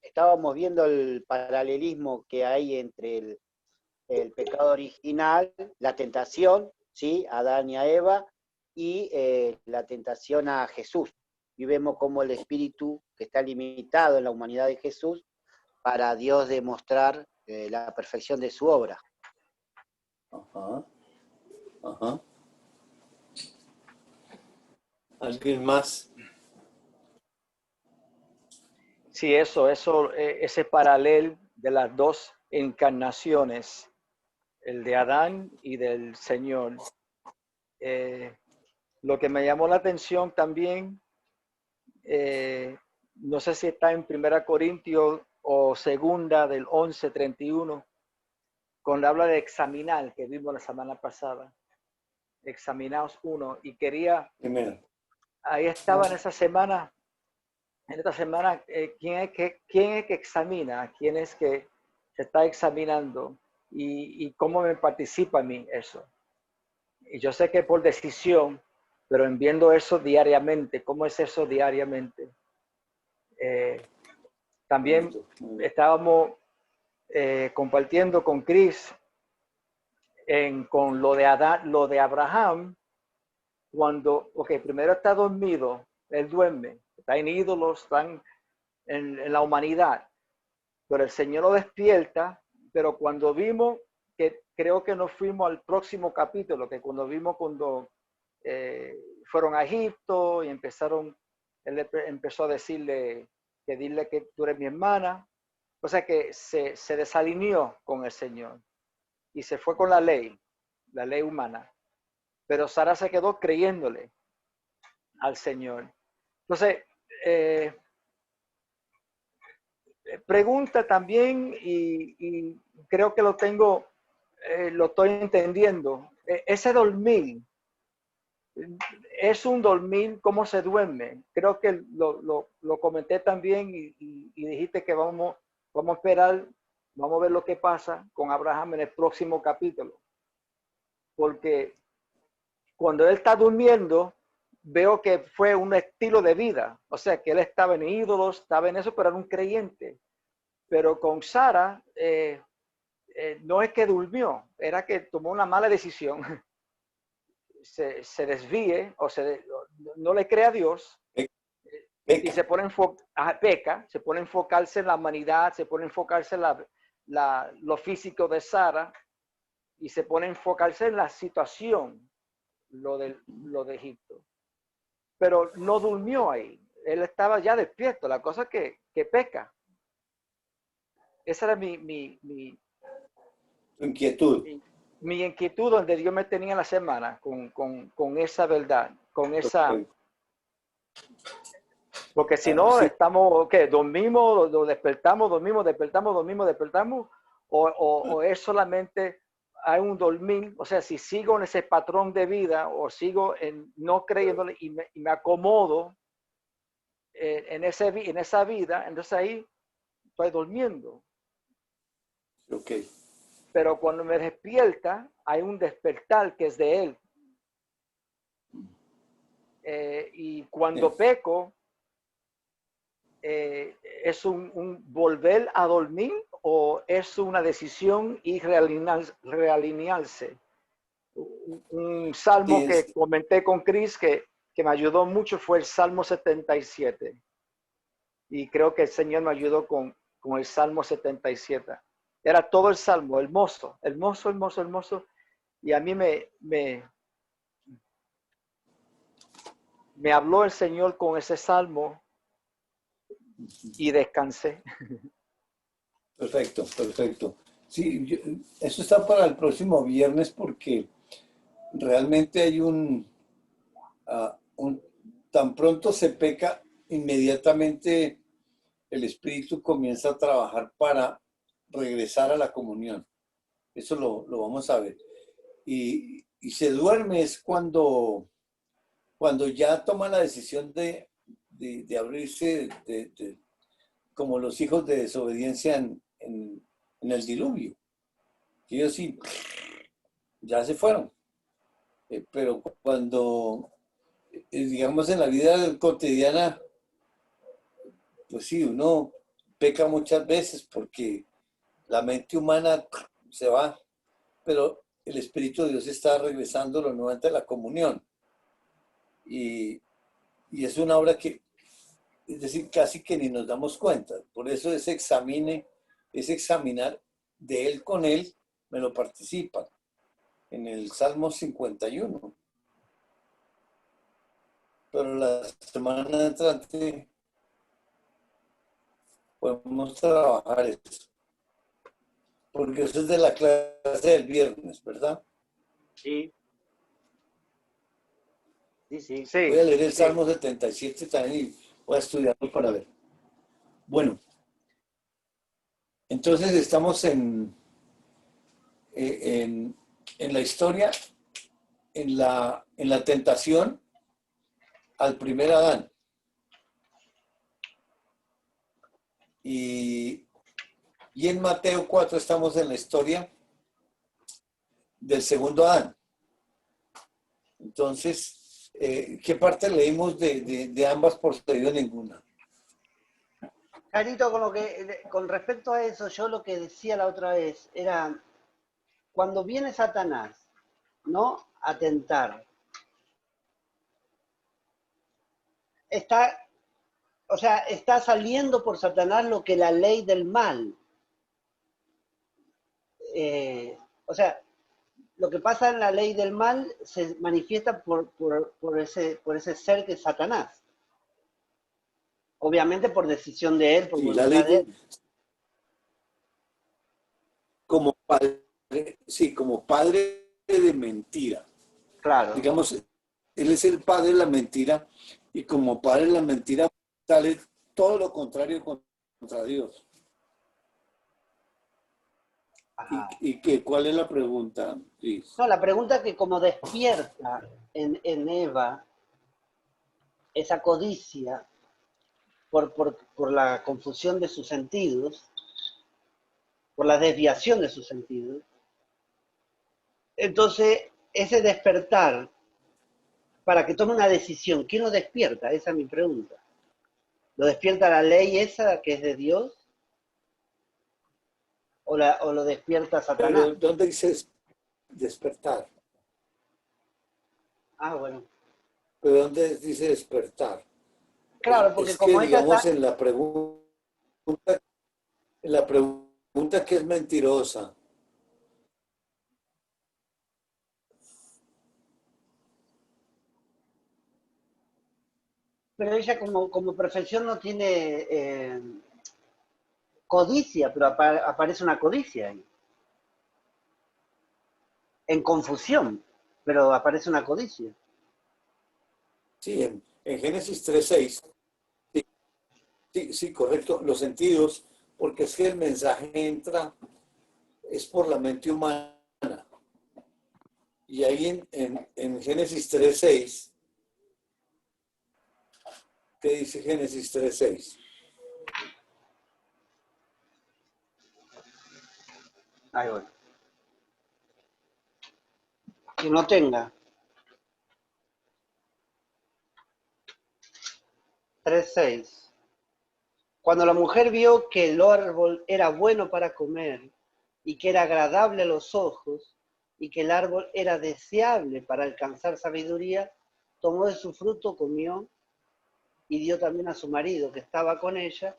estábamos viendo el paralelismo que hay entre el pecado original, la tentación, ¿sí? A Adán y a Eva, y la tentación a Jesús. Y vemos cómo el espíritu que está limitado en la humanidad de Jesús para Dios demostrar la perfección de su obra. Ajá, ajá. ¿Alguien más? Sí, ese paralelo de las dos encarnaciones, el de Adán y del Señor. Lo que me llamó la atención también, no sé si está en 1 Corintios o segunda del 11:31, cuando habla de examinar, que vimos la semana pasada. Examinaos uno. Y quería, Primero. ahí estaba en esta semana, ¿quién es que examina? ¿Quién es que se está examinando? Y cómo me participa a mí eso. Y yo sé que por decisión, pero en viendo eso diariamente, ¿cómo es eso diariamente? También estábamos compartiendo con Chris con lo de Adán, lo de Abraham, cuando, primero está dormido, él duerme, está en ídolos, están en la humanidad, pero el Señor lo despierta, pero cuando vimos, que creo que nos fuimos al próximo capítulo, que cuando vimos cuando fueron a Egipto y empezaron, él empezó a decirle que dile que tú eres mi hermana, o sea que se desalineó con el Señor y se fue con la ley humana, pero Sara se quedó creyéndole al Señor. Entonces, pregunta también, y creo que lo estoy entendiendo. Ese dormir, es un dormir, ¿cómo se duerme? Creo que lo comenté también y dijiste que vamos a esperar, vamos a ver lo que pasa con Abraham en el próximo capítulo. Porque cuando él está durmiendo, veo que fue un estilo de vida. O sea, que él estaba en ídolos, estaba en eso, pero era un creyente. Pero con Sara, no es que durmió, era que tomó una mala decisión. Se desvíe o no le cree a Dios. Peca. Y se pone peca, se pone a enfocarse en la humanidad, se pone a enfocarse en lo físico de Sara y se pone a enfocarse en la situación, lo de Egipto. Pero no durmió ahí, él estaba ya despierto, la cosa que peca. Esa era mi Inquietud. Mi inquietud donde Dios me tenía la semana con esa verdad, con esa... Okay. Porque si no, sí. estamos, ¿qué? Dormimos, despertamos, dormimos, despertamos, o es solamente hay un dormir, o sea, si sigo en ese patrón de vida o sigo no creyéndole y me acomodo en esa vida, entonces ahí estoy durmiendo. Ok. Pero cuando me despierta, hay un despertar que es de Él. Y cuando peco, ¿es un volver a dormir o es una decisión y realinearse? Un salmo que comenté con Chris que me ayudó mucho fue el Salmo 77. Y creo que el Señor me ayudó con el Salmo 77. Era todo el Salmo, hermoso, hermoso, hermoso, hermoso. Y a mí me habló el Señor con ese Salmo y descansé. Perfecto, perfecto. Sí, eso está para el próximo viernes porque realmente hay tan pronto se peca, inmediatamente el espíritu comienza a trabajar para regresar a la comunión. Eso lo vamos a ver. Y se duerme es cuando ya toma la decisión de abrirse como los hijos de desobediencia en el diluvio. Ellos sí, ya se fueron. Pero cuando, digamos, en la vida cotidiana, pues sí, uno peca muchas veces porque la mente humana se va, pero el Espíritu de Dios está regresando nuevamente a la comunión. Y es una obra que, es decir, casi que ni nos damos cuenta. Por eso es examinar de él con él, me lo participan. En el Salmo 51. Pero la semana entrante podemos trabajar eso. Porque eso es de la clase del viernes, ¿verdad? Sí. Sí, sí. Sí, Voy a leer el sí. Salmo 77 también y voy a estudiarlo para ver. Bueno, entonces estamos en la historia, en la tentación al primer Adán. Y en Mateo 4 estamos en la historia del segundo Adán. Entonces, ¿qué parte leímos de ambas por seguido? Ninguna. Carito, con respecto a eso, yo lo que decía la otra vez era, cuando viene Satanás, ¿no? A tentar, está, o sea, está saliendo por Satanás lo que la ley del mal. O sea, lo que pasa en la ley del mal se manifiesta por ese ser que es Satanás. Obviamente por decisión de él, por Sí, la ley voluntad de él. como padre, sí, como padre de mentira. Claro. Digamos, él es el padre de la mentira y como padre de la mentira sale todo lo contrario contra Dios. ¿Cuál es la pregunta, Luis? No, la pregunta es que como despierta en Eva esa codicia por la confusión de sus sentidos, por la desviación de sus sentidos, entonces ese despertar para que tome una decisión, ¿quién lo despierta? Esa es mi pregunta. ¿Lo despierta la ley esa que es de Dios? ¿O lo despierta Satanás? Pero ¿dónde dice despertar? Ah, bueno. ¿Pero dónde dice despertar? Claro, porque Es que, como ella digamos, está... en la pregunta que es mentirosa, Pero ella como perfección no tiene codicia, pero aparece una codicia ahí. En confusión, pero aparece una codicia. sí, en Génesis 3:6, sí, sí, sí, correcto, los sentidos, porque es que el mensaje entra, es por la mente humana. Y ahí en Génesis 3:6, ¿qué dice Génesis 3:6? Ahí voy. Que no tenga. 3:6. Cuando la mujer vio que el árbol era bueno para comer y que era agradable a los ojos y que el árbol era deseable para alcanzar sabiduría, tomó de su fruto, comió y dio también a su marido que estaba con ella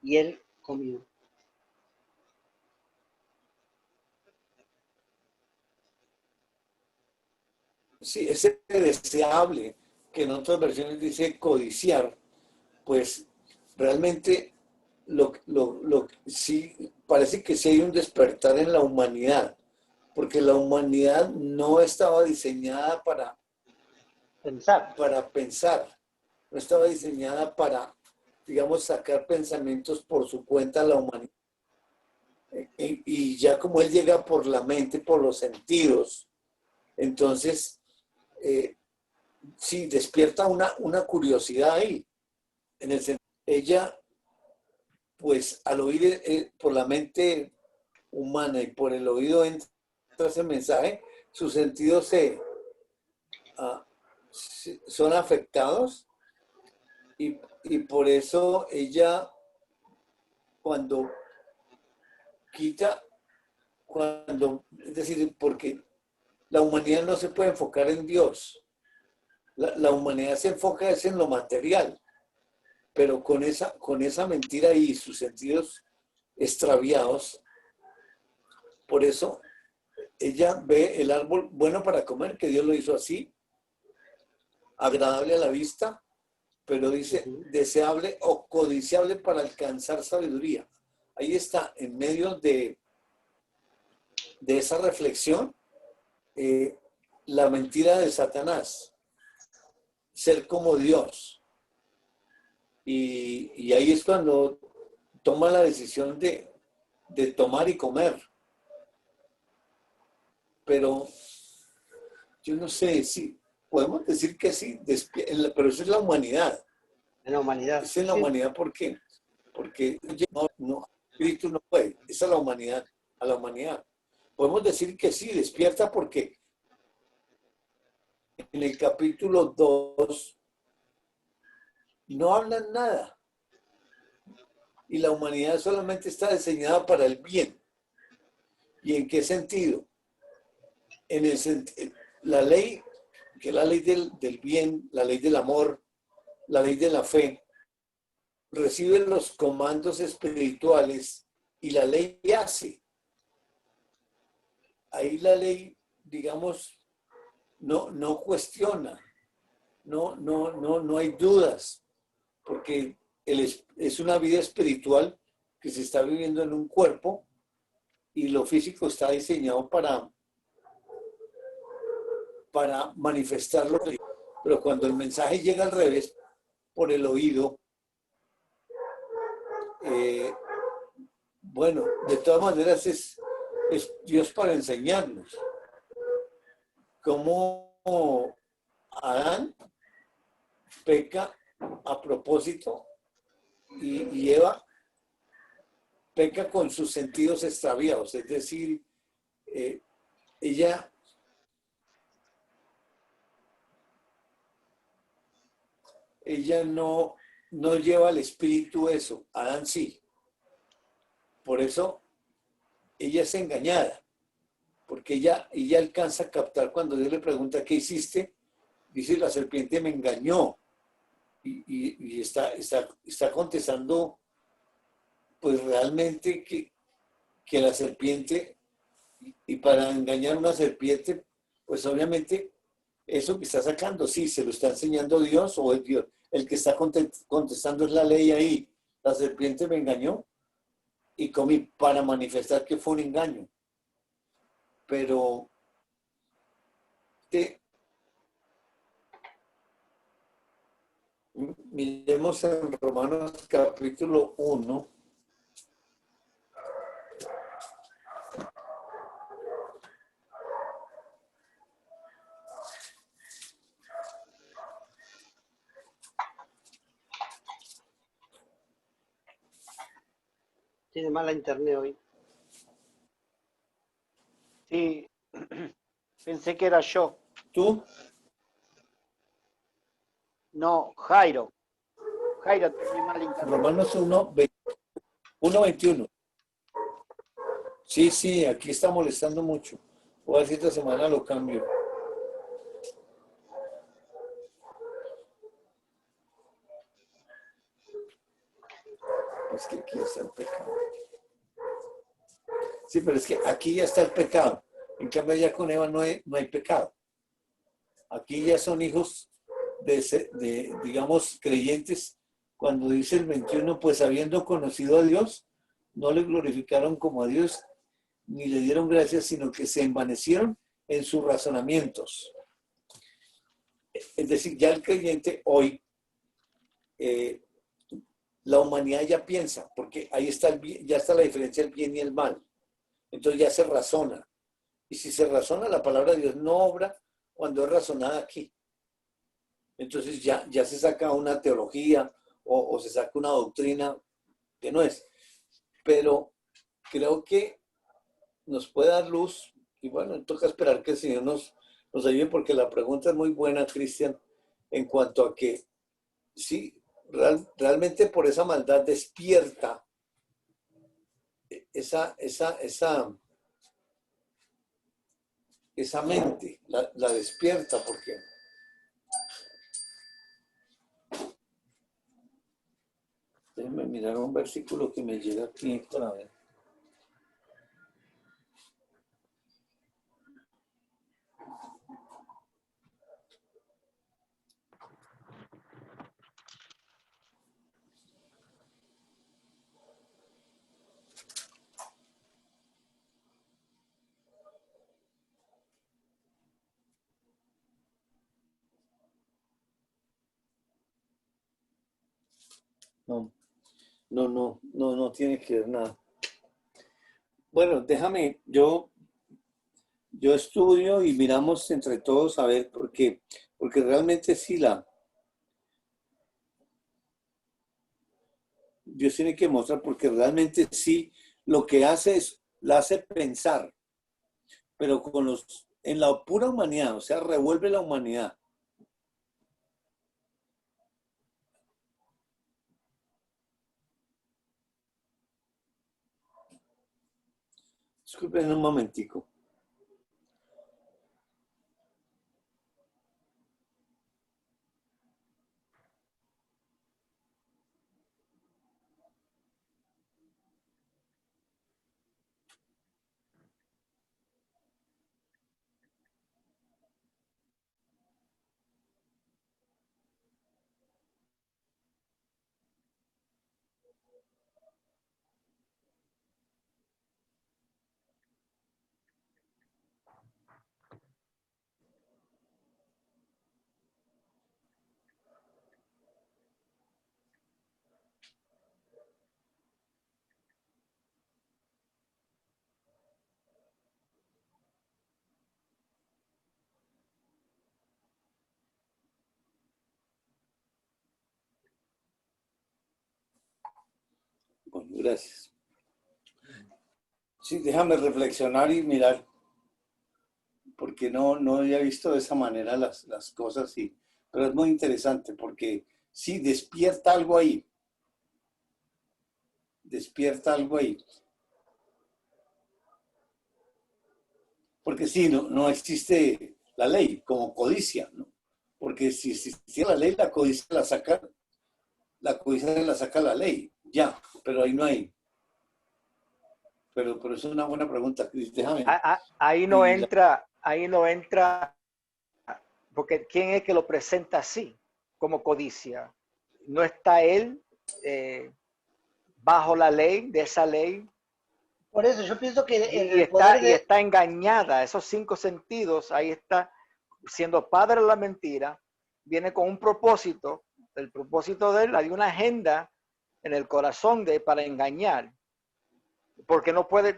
y él comió. Sí, ese deseable, que en otras versiones dice codiciar, pues realmente sí, parece que sí hay un despertar en la humanidad, porque la humanidad no estaba diseñada Pensar. para pensar, no estaba diseñada para, digamos, sacar pensamientos por su cuenta a la humanidad. Y ya como él llega por la mente, por los sentidos, entonces sí despierta una curiosidad ahí. En el sentido, ella, pues al oír por la mente humana y por el oído entra ese mensaje, sus sentidos son afectados y por eso ella cuando quita, es decir, porque la humanidad no se puede enfocar en Dios. La humanidad se enfoca es en lo material, pero con esa mentira y sus sentidos extraviados, por eso ella ve el árbol bueno para comer, que Dios lo hizo así, agradable a la vista, pero dice deseable o codiciable para alcanzar sabiduría. Ahí está, en medio de esa reflexión, la mentira de Satanás, ser como Dios. Y ahí es cuando toma la decisión de tomar y comer. Pero yo no sé si podemos decir que sí, pero eso es la humanidad. En la humanidad. Es en la humanidad, ¿por qué? Porque no, espíritu no puede, es a la humanidad, a la humanidad. Podemos decir que sí, despierta, porque en el capítulo 2 no hablan nada. Y la humanidad solamente está diseñada para el bien. ¿Y en qué sentido? En el la ley, que es la ley del bien, la ley del amor, la ley de la fe, reciben los comandos espirituales y la ley hace. Ahí la ley, digamos, no cuestiona, no hay dudas, porque es una vida espiritual que se está viviendo en un cuerpo y lo físico está diseñado para manifestarlo. Pero cuando el mensaje llega al revés, por el oído, bueno, de todas maneras es Dios para enseñarnos. Como Adán peca a propósito y Eva peca con sus sentidos extraviados, es decir, ella no lleva al espíritu eso, Adán sí. Por eso ella es engañada, porque ella alcanza a captar cuando Dios le pregunta ¿qué hiciste? Dice, la serpiente me engañó. Y está contestando pues realmente que la serpiente, y para engañar a una serpiente, pues obviamente eso que está sacando, sí, se lo está enseñando Dios, o es Dios. El que está contestando es la ley ahí. La serpiente me engañó y comí, para manifestar que fue un engaño. Pero miremos en Romanos capítulo 1. Tiene mala internet hoy. Sí, pensé que era yo. ¿Tú? No, Jairo. Jairo, tiene mal internet. Romanos 1:21. Sí, aquí está molestando mucho. Voy a ver si esta semana lo cambio. Es que aquí está el pecado. Sí, pero es que aquí ya está el pecado. En cambio, ya con Eva no hay pecado. Aquí ya son hijos de, digamos, creyentes. Cuando dice el 21, pues habiendo conocido a Dios, no le glorificaron como a Dios, ni le dieron gracias, sino que se envanecieron en sus razonamientos. Es decir, ya el creyente hoy, la humanidad ya piensa, porque ahí está ya está la diferencia del bien y el mal. Entonces ya se razona. Y si se razona, la palabra de Dios no obra cuando es razonada aquí. Entonces ya se saca una teología o se saca una doctrina que no es. Pero creo que nos puede dar luz. Y bueno, toca esperar que el Señor nos ayude, porque la pregunta es muy buena, Cristian, en cuanto a que sí, realmente por esa maldad despierta esa mente, la despierta, porque déjenme mirar un versículo que me llega aquí para ver. No tiene que ver nada. Bueno, déjame, yo estudio y miramos entre todos a ver, porque realmente sí Dios tiene que mostrar, porque realmente sí lo que hace es, la hace pensar, pero en la pura humanidad, o sea, revuelve la humanidad. Disculpen un momentico. Bueno, gracias. Sí, déjame reflexionar y mirar, porque no había visto de esa manera las cosas, pero es muy interesante, porque sí, despierta algo ahí. Despierta algo ahí. Porque sí, no existe la ley como codicia, ¿no? Porque si existiera la ley, la codicia la saca la ley, ya, pero ahí no hay. Pero es una buena pregunta, Cris, déjame. Ahí no entra, porque ¿quién es que lo presenta así, como codicia? ¿No está él bajo la ley, de esa ley? Por eso yo pienso que en Y el poder de... está engañada, esos 5 sentidos, ahí está, siendo padre de la mentira, viene con un propósito, el propósito de él, hay una agenda en el corazón de para engañar, porque no puede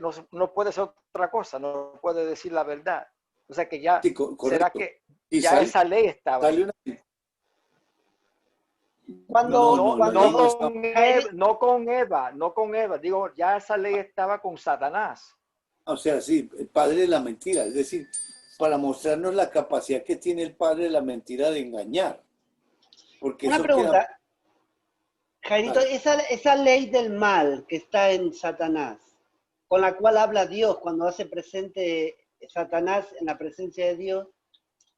ser otra cosa, no puede decir la verdad. O sea que ya, Sí, será correcto. que Y ya esa ley estaba ahí. Cuando, La ley no está. No con Eva, digo, ya esa ley estaba con Satanás. O sea, sí, el padre de la mentira, es decir, para mostrarnos la capacidad que tiene el padre de la mentira de engañar. Porque una eso queda. pregunta, Jairito, Vale. esa ley del mal que está en Satanás, con la cual habla Dios cuando hace presente Satanás en la presencia de Dios,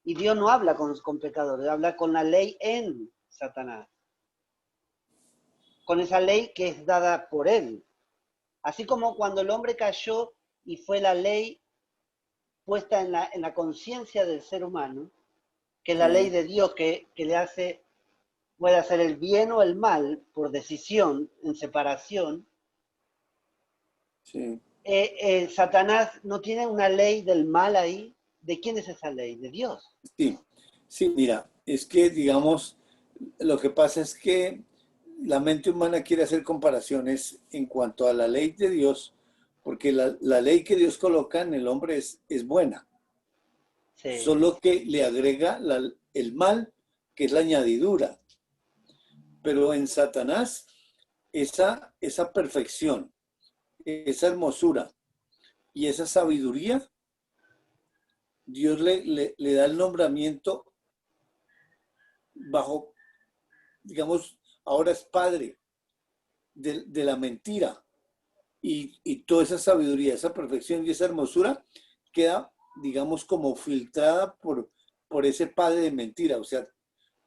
y Dios no habla con pecadores, habla con la ley en Satanás, con esa ley que es dada por él. Así como cuando el hombre cayó y fue la ley puesta en la conciencia del ser humano, que es la ley de Dios que le hace, puede hacer el bien o el mal por decisión, en separación. Sí. Satanás no tiene una ley del mal ahí. ¿De quién es esa ley? De Dios. Sí, mira, es que, digamos, lo que pasa es que la mente humana quiere hacer comparaciones en cuanto a la ley de Dios, porque la ley que Dios coloca en el hombre es buena, Sí. solo que le agrega el mal, que es la añadidura. Pero en Satanás, esa perfección, esa hermosura y esa sabiduría, Dios le da el nombramiento bajo, digamos, ahora es padre de la mentira. y toda esa sabiduría, esa perfección y esa hermosura queda, digamos, como filtrada por ese padre de mentira. O sea,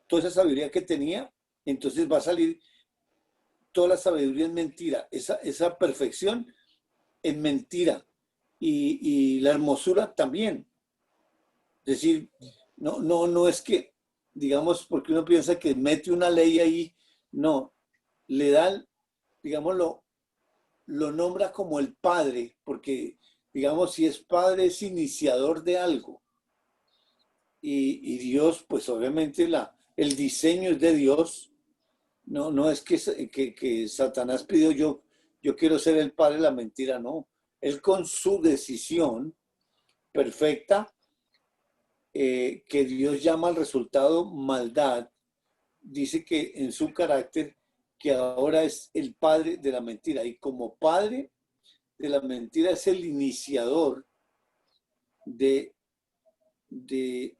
toda esa sabiduría que tenía, entonces va a salir toda la sabiduría en mentira, esa perfección en mentira y la hermosura también. Es decir, no es que, digamos, porque uno piensa que mete una ley ahí, no, le da, digamos, lo nombra como el padre, porque, digamos, si es padre es iniciador de algo. Y Dios, pues obviamente el diseño es de Dios. No es que Satanás pidió yo quiero ser el padre de la mentira, no. Él con su decisión perfecta, que Dios llama al resultado maldad, dice que en su carácter que ahora es el padre de la mentira. Y como padre de la mentira es el iniciador de, de,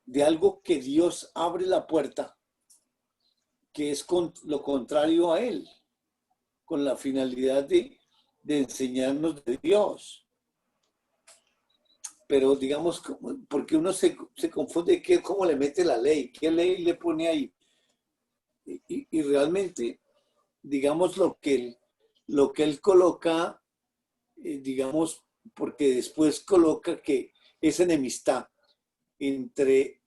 de algo que Dios abre la puerta, que es lo contrario a él, con la finalidad de enseñarnos de Dios. Pero digamos, porque uno se confunde cómo le mete la ley, qué ley le pone ahí. Y realmente, digamos, lo que él coloca, digamos, porque después coloca que es enemistad entre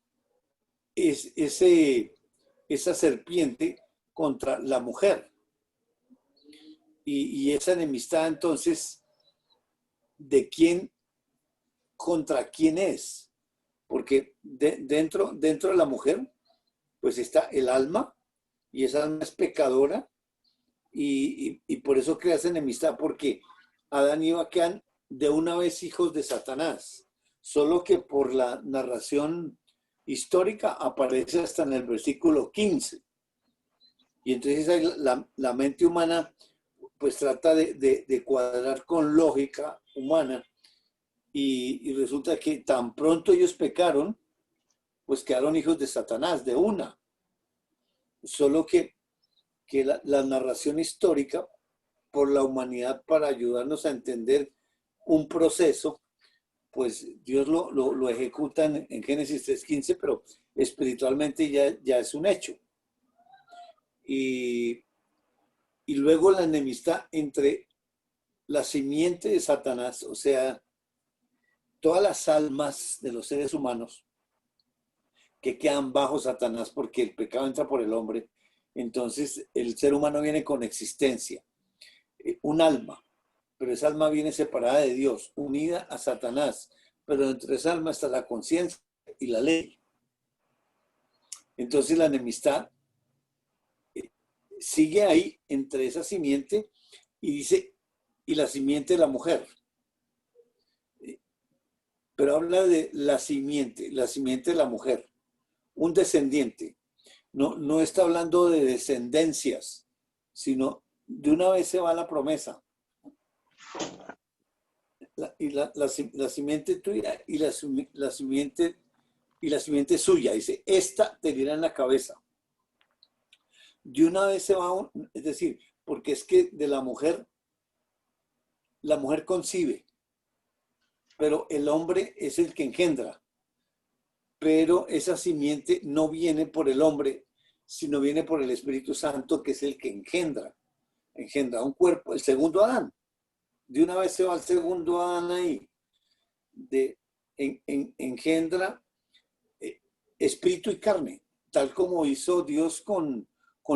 esa serpiente contra la mujer. Y esa enemistad, entonces, ¿de quién contra quién es? Porque dentro de la mujer, pues está el alma, y esa alma es pecadora, y por eso creas enemistad, porque Adán y Eva quedan de una vez hijos de Satanás, solo que por la narración histórica aparece hasta en el versículo 15. Y entonces la mente humana pues trata de cuadrar con lógica humana, y resulta que tan pronto ellos pecaron, pues quedaron hijos de Satanás de una. Solo que la narración histórica por la humanidad para ayudarnos a entender un proceso, pues Dios lo ejecuta en Génesis 3:15, pero espiritualmente ya es un hecho. Y luego la enemistad entre la simiente de Satanás, o sea, todas las almas de los seres humanos que quedan bajo Satanás porque el pecado entra por el hombre, entonces el ser humano viene con existencia, un alma, pero esa alma viene separada de Dios, unida a Satanás, pero entre esa alma está la conciencia y la ley. Entonces la enemistad sigue ahí entre esa simiente y dice, y la simiente de la mujer. Pero habla de la simiente de la mujer, un descendiente. No está hablando de descendencias, sino de una vez se va la promesa. La simiente tuya y la simiente suya. Dice, esta te dirá en la cabeza. De una vez se va, es decir, porque es que de la mujer concibe, pero el hombre es el que engendra. Pero esa simiente no viene por el hombre, sino viene por el Espíritu Santo, que es el que engendra un cuerpo, el segundo Adán. De una vez se va al segundo Adán ahí, engendra espíritu y carne, tal como hizo Dios con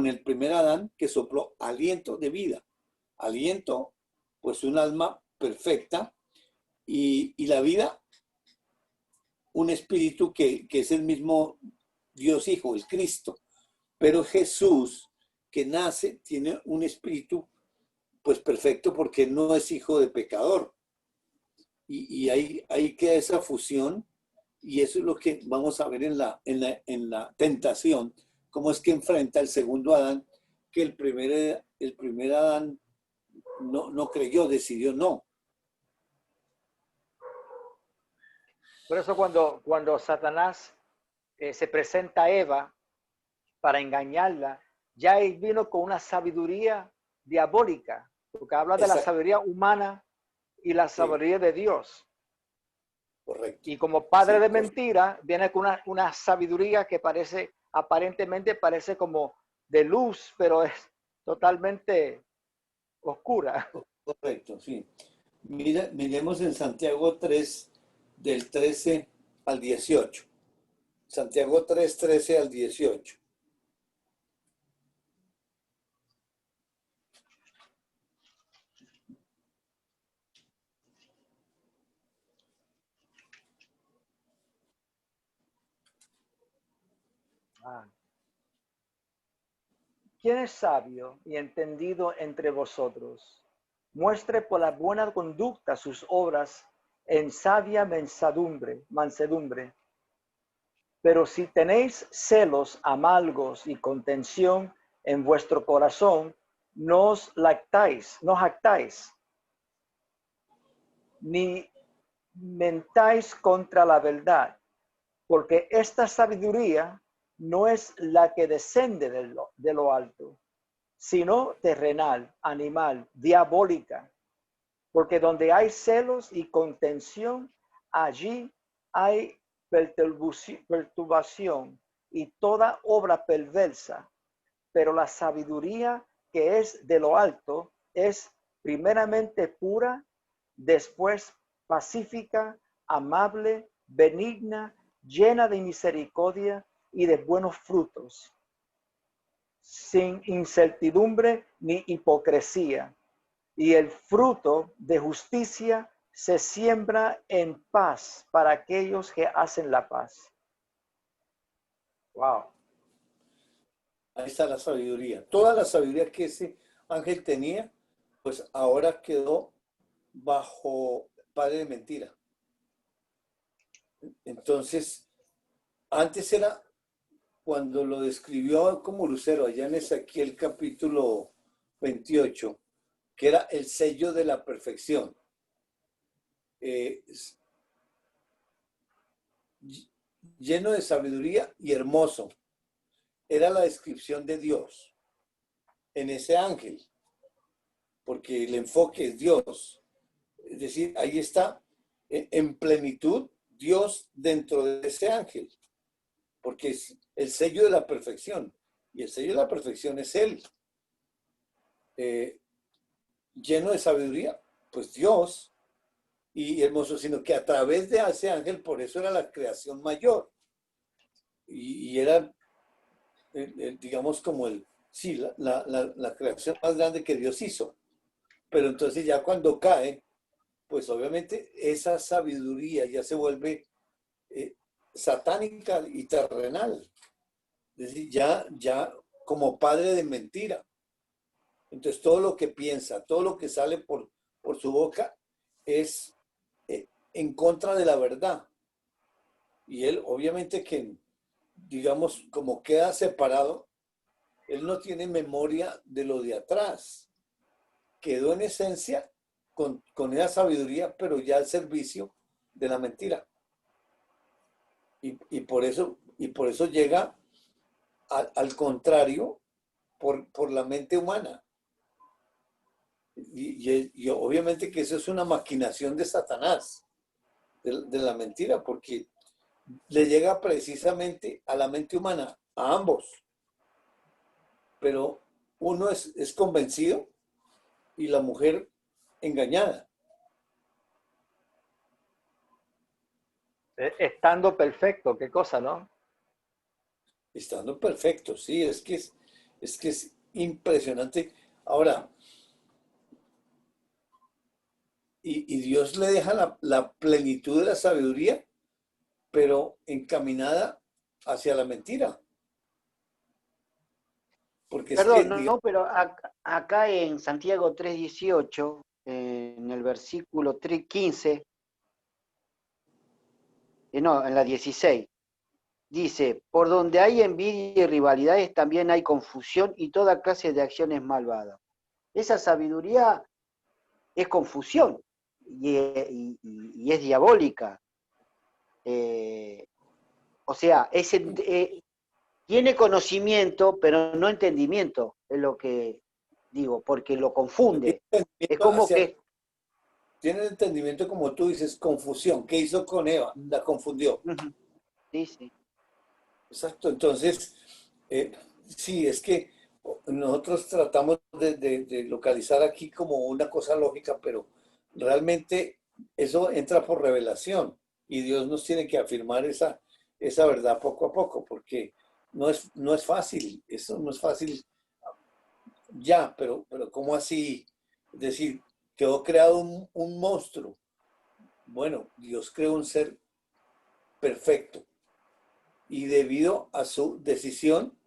el primer Adán, que sopló aliento de vida. Aliento, pues un alma perfecta, y la vida, un espíritu que es el mismo Dios Hijo, el Cristo. Pero Jesús, que nace, tiene un espíritu pues perfecto, porque no es hijo de pecador. Y ahí queda esa fusión, y eso es lo que vamos a ver en la tentación, cómo es que enfrenta el segundo Adán, que el primer Adán no creyó, decidió no. Por eso cuando Satanás se presenta a Eva para engañarla, ya él vino con una sabiduría diabólica, porque habla de la sabiduría humana y la sabiduría de Dios. Correcto. Y como padre Sí, de mentira, viene con una sabiduría que aparentemente parece como de luz, pero es totalmente oscura. correcto, sí. Mira, miremos en Santiago 3, del 13 al 18. Santiago 3, 13 al 18. ¿Quién es sabio y entendido entre vosotros? Muestre por la buena conducta sus obras en sabia mansedumbre. Pero si tenéis celos amargos y contención en vuestro corazón, no jactáis, ni mentáis contra la verdad, porque esta sabiduría no es la que descende de lo alto, sino terrenal, animal, diabólica. Porque donde hay celos y contención, allí hay perturbación y toda obra perversa. Pero la sabiduría que es de lo alto es primeramente pura, después pacífica, amable, benigna, llena de misericordia y de buenos frutos, sin incertidumbre ni hipocresía. Y el fruto de justicia se siembra en paz para aquellos que hacen la paz. Wow. Ahí está la sabiduría. Toda la sabiduría que ese ángel tenía, pues ahora quedó bajo padre de mentira. Entonces, antes era cuando lo describió como lucero, allá en Ezequiel capítulo 28, que era el sello de la perfección. Lleno de sabiduría y hermoso. Era la descripción de Dios en ese ángel, porque el enfoque es Dios. Es decir, ahí está en plenitud Dios dentro de ese ángel, porque es el sello de la perfección, y el sello de la perfección es Él. Lleno de sabiduría, pues Dios, y hermoso, sino que a través de ese ángel, por eso era la creación mayor, y era, digamos, como la creación más grande que Dios hizo. Pero entonces ya cuando cae, pues obviamente esa sabiduría ya se vuelve satánica y terrenal. Es decir, ya como padre de mentira. Entonces todo lo que piensa, todo lo que sale por su boca es en contra de la verdad. Y él obviamente que, digamos, como queda separado, él no tiene memoria de lo de atrás. Quedó en esencia con esa sabiduría, pero ya al servicio de la mentira. Y por eso llega al contrario por la mente humana. Y obviamente que eso es una maquinación de Satanás, de la mentira, porque le llega precisamente a la mente humana, a ambos. Pero uno es convencido y la mujer engañada. Estando perfecto, qué cosa, ¿no? Estando perfecto, sí, es que es impresionante. Ahora, y Dios le deja la plenitud de la sabiduría, pero encaminada hacia la mentira. Porque es que, Perdón, no, pero acá en Santiago 3:18, en el versículo 3:15, no, en la 16, dice, por donde hay envidia y rivalidades también hay confusión y toda clase de acciones malvadas. Esa sabiduría es confusión y es diabólica. O sea, tiene conocimiento, pero no entendimiento, es lo que digo, porque lo confunde. Es como que... Tiene el entendimiento, como tú dices, confusión. ¿Qué hizo con Eva? La confundió. Sí, sí. Exacto. Entonces, sí, es que nosotros tratamos de localizar aquí como una cosa lógica, pero realmente eso entra por revelación y Dios nos tiene que afirmar esa verdad poco a poco, porque no es fácil, eso no es fácil ya, pero ¿cómo así? Es decir, quedó creado un monstruo. Bueno, Dios creó un ser perfecto y debido a su decisión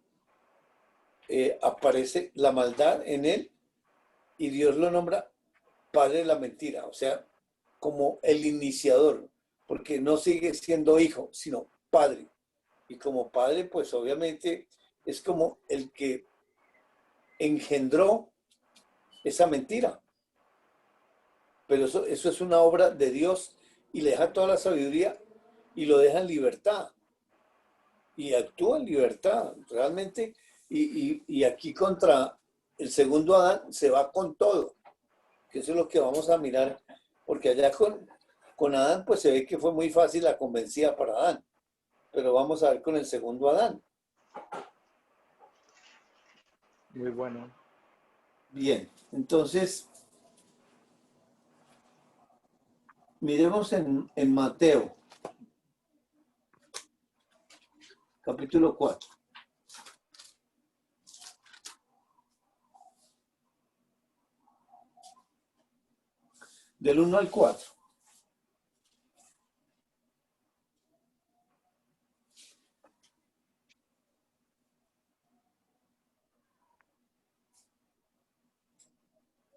aparece la maldad en él y Dios lo nombra padre de la mentira, o sea, como el iniciador, porque no sigue siendo hijo, sino padre. Y como padre, pues obviamente es como el que engendró esa mentira. Pero eso es una obra de Dios y le deja toda la sabiduría y lo deja en libertad. Y actúa en libertad, realmente. Y aquí contra el segundo Adán se va con todo, que eso es lo que vamos a mirar, porque allá con Adán pues se ve que fue muy fácil la convencida para Adán, pero vamos a ver con el segundo Adán. Muy bueno. Bien, entonces miremos en Mateo, capítulo 4. Del 1 al 4.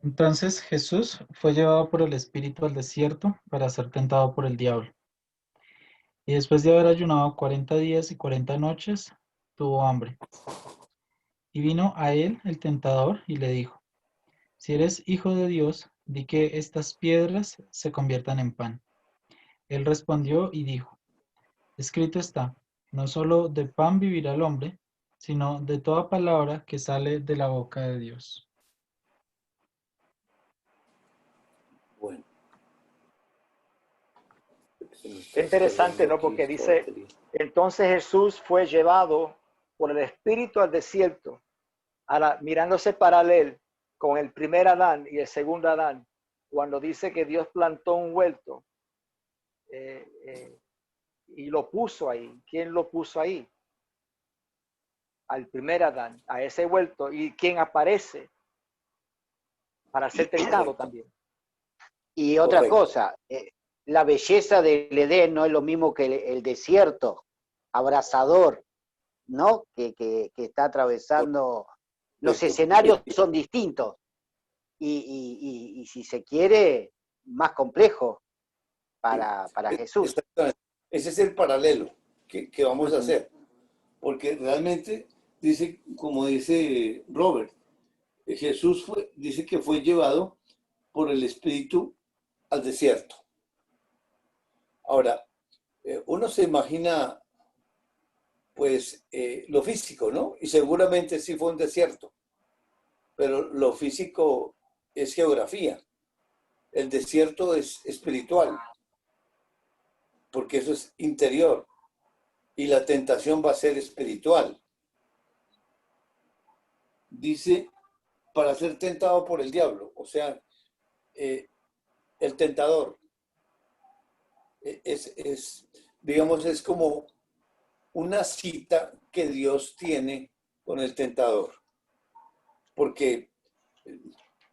Entonces Jesús fue llevado por el Espíritu al desierto para ser tentado por el diablo. Y después de haber ayunado 40 días y 40 noches, tuvo hambre. Y vino a él el tentador y le dijo: Si eres hijo de Dios, di que estas piedras se conviertan en pan. Él respondió y dijo: Escrito está, no solo de pan vivirá el hombre, sino de toda palabra que sale de la boca de Dios. Bueno. Qué interesante, ¿no? Porque dice, entonces Jesús fue llevado por el Espíritu al desierto, mirándose paralelo con el primer Adán y el segundo Adán, cuando dice que Dios plantó un huerto y lo puso ahí. ¿Quién lo puso ahí? Al primer Adán, a ese huerto, y quien aparece para ser tentado también. Y otra Correcto. cosa, la belleza del Edén no es lo mismo que el desierto abrasador, ¿no? Que está atravesando. Los Correcto. escenarios son distintos y si se quiere, más complejo para Jesús. Exactamente. Ese es el paralelo que vamos a hacer. Porque realmente dice, como dice Robert, Jesús dice que fue llevado por el Espíritu al desierto. Ahora, uno se imagina pues lo físico, ¿no? Y seguramente sí fue un desierto, pero lo físico es geografía. El desierto es espiritual, porque eso es interior, y la tentación va a ser espiritual. Dice, para ser tentado por el diablo, o sea, el tentador digamos, es como una cita que Dios tiene con el tentador, porque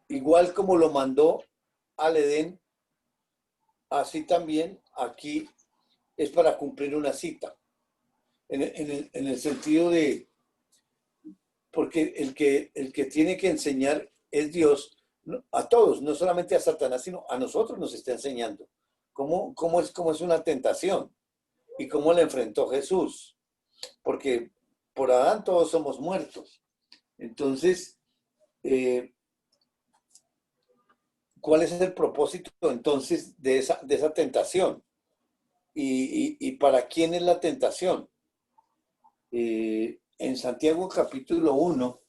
igual como lo mandó al Edén, así también aquí es para cumplir una cita, en el sentido de, porque el que tiene que enseñar es Dios, a todos, no solamente a Satanás, sino a nosotros nos está enseñando cómo es una tentación y cómo la enfrentó Jesús, porque por Adán todos somos muertos. Entonces, ¿cuál es el propósito entonces de esa tentación? ¿Y para quién es la tentación? En Santiago capítulo 1,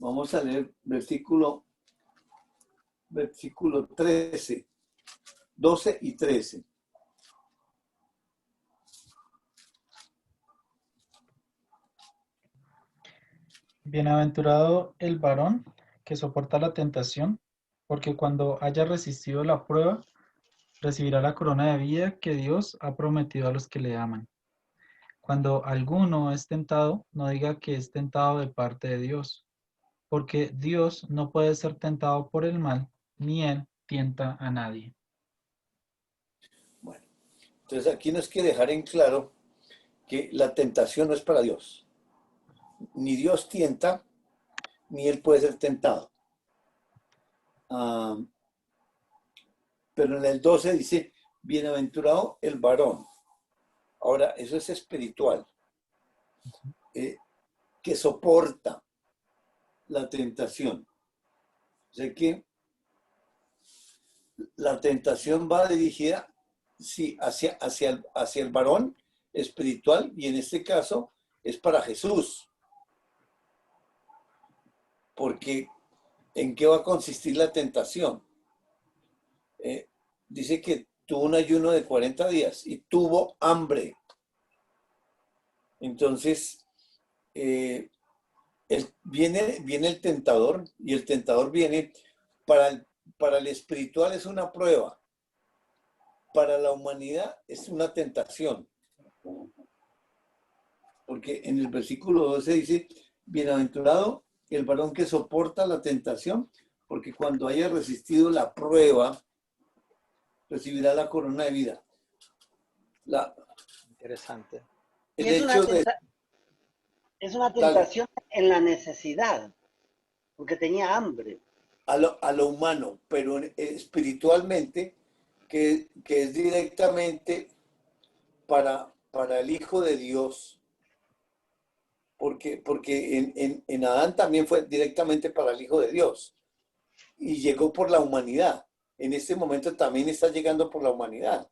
Vamos a leer versículo 13, 12 y 13. Bienaventurado el varón que soporta la tentación, porque cuando haya resistido la prueba, recibirá la corona de vida que Dios ha prometido a los que le aman. Cuando alguno es tentado, no diga que es tentado de parte de Dios, porque Dios no puede ser tentado por el mal, ni él tienta a nadie. Bueno, entonces aquí nos quiere dejar en claro que la tentación no es para Dios. Ni Dios tienta, ni él puede ser tentado. Pero en el 12 dice, bienaventurado el varón. Ahora, eso es espiritual, que soporta la tentación. O sea que la tentación va dirigida, sí, hacia el varón espiritual, y en este caso es para Jesús. Porque ¿en qué va a consistir la tentación? Dice que tuvo un ayuno de 40 días y tuvo hambre. Entonces, viene el tentador, y el tentador viene para el espiritual es una prueba, para la humanidad es una tentación. Porque en el versículo 12 dice, bienaventurado el varón que soporta la tentación, porque cuando haya resistido la prueba, recibirá la corona de vida. Interesante. El hecho de... Es una tentación en la necesidad, porque tenía hambre. A lo humano, pero espiritualmente, que es directamente para el Hijo de Dios, porque en Adán también fue directamente para el Hijo de Dios, y llegó por la humanidad. En este momento también está llegando por la humanidad,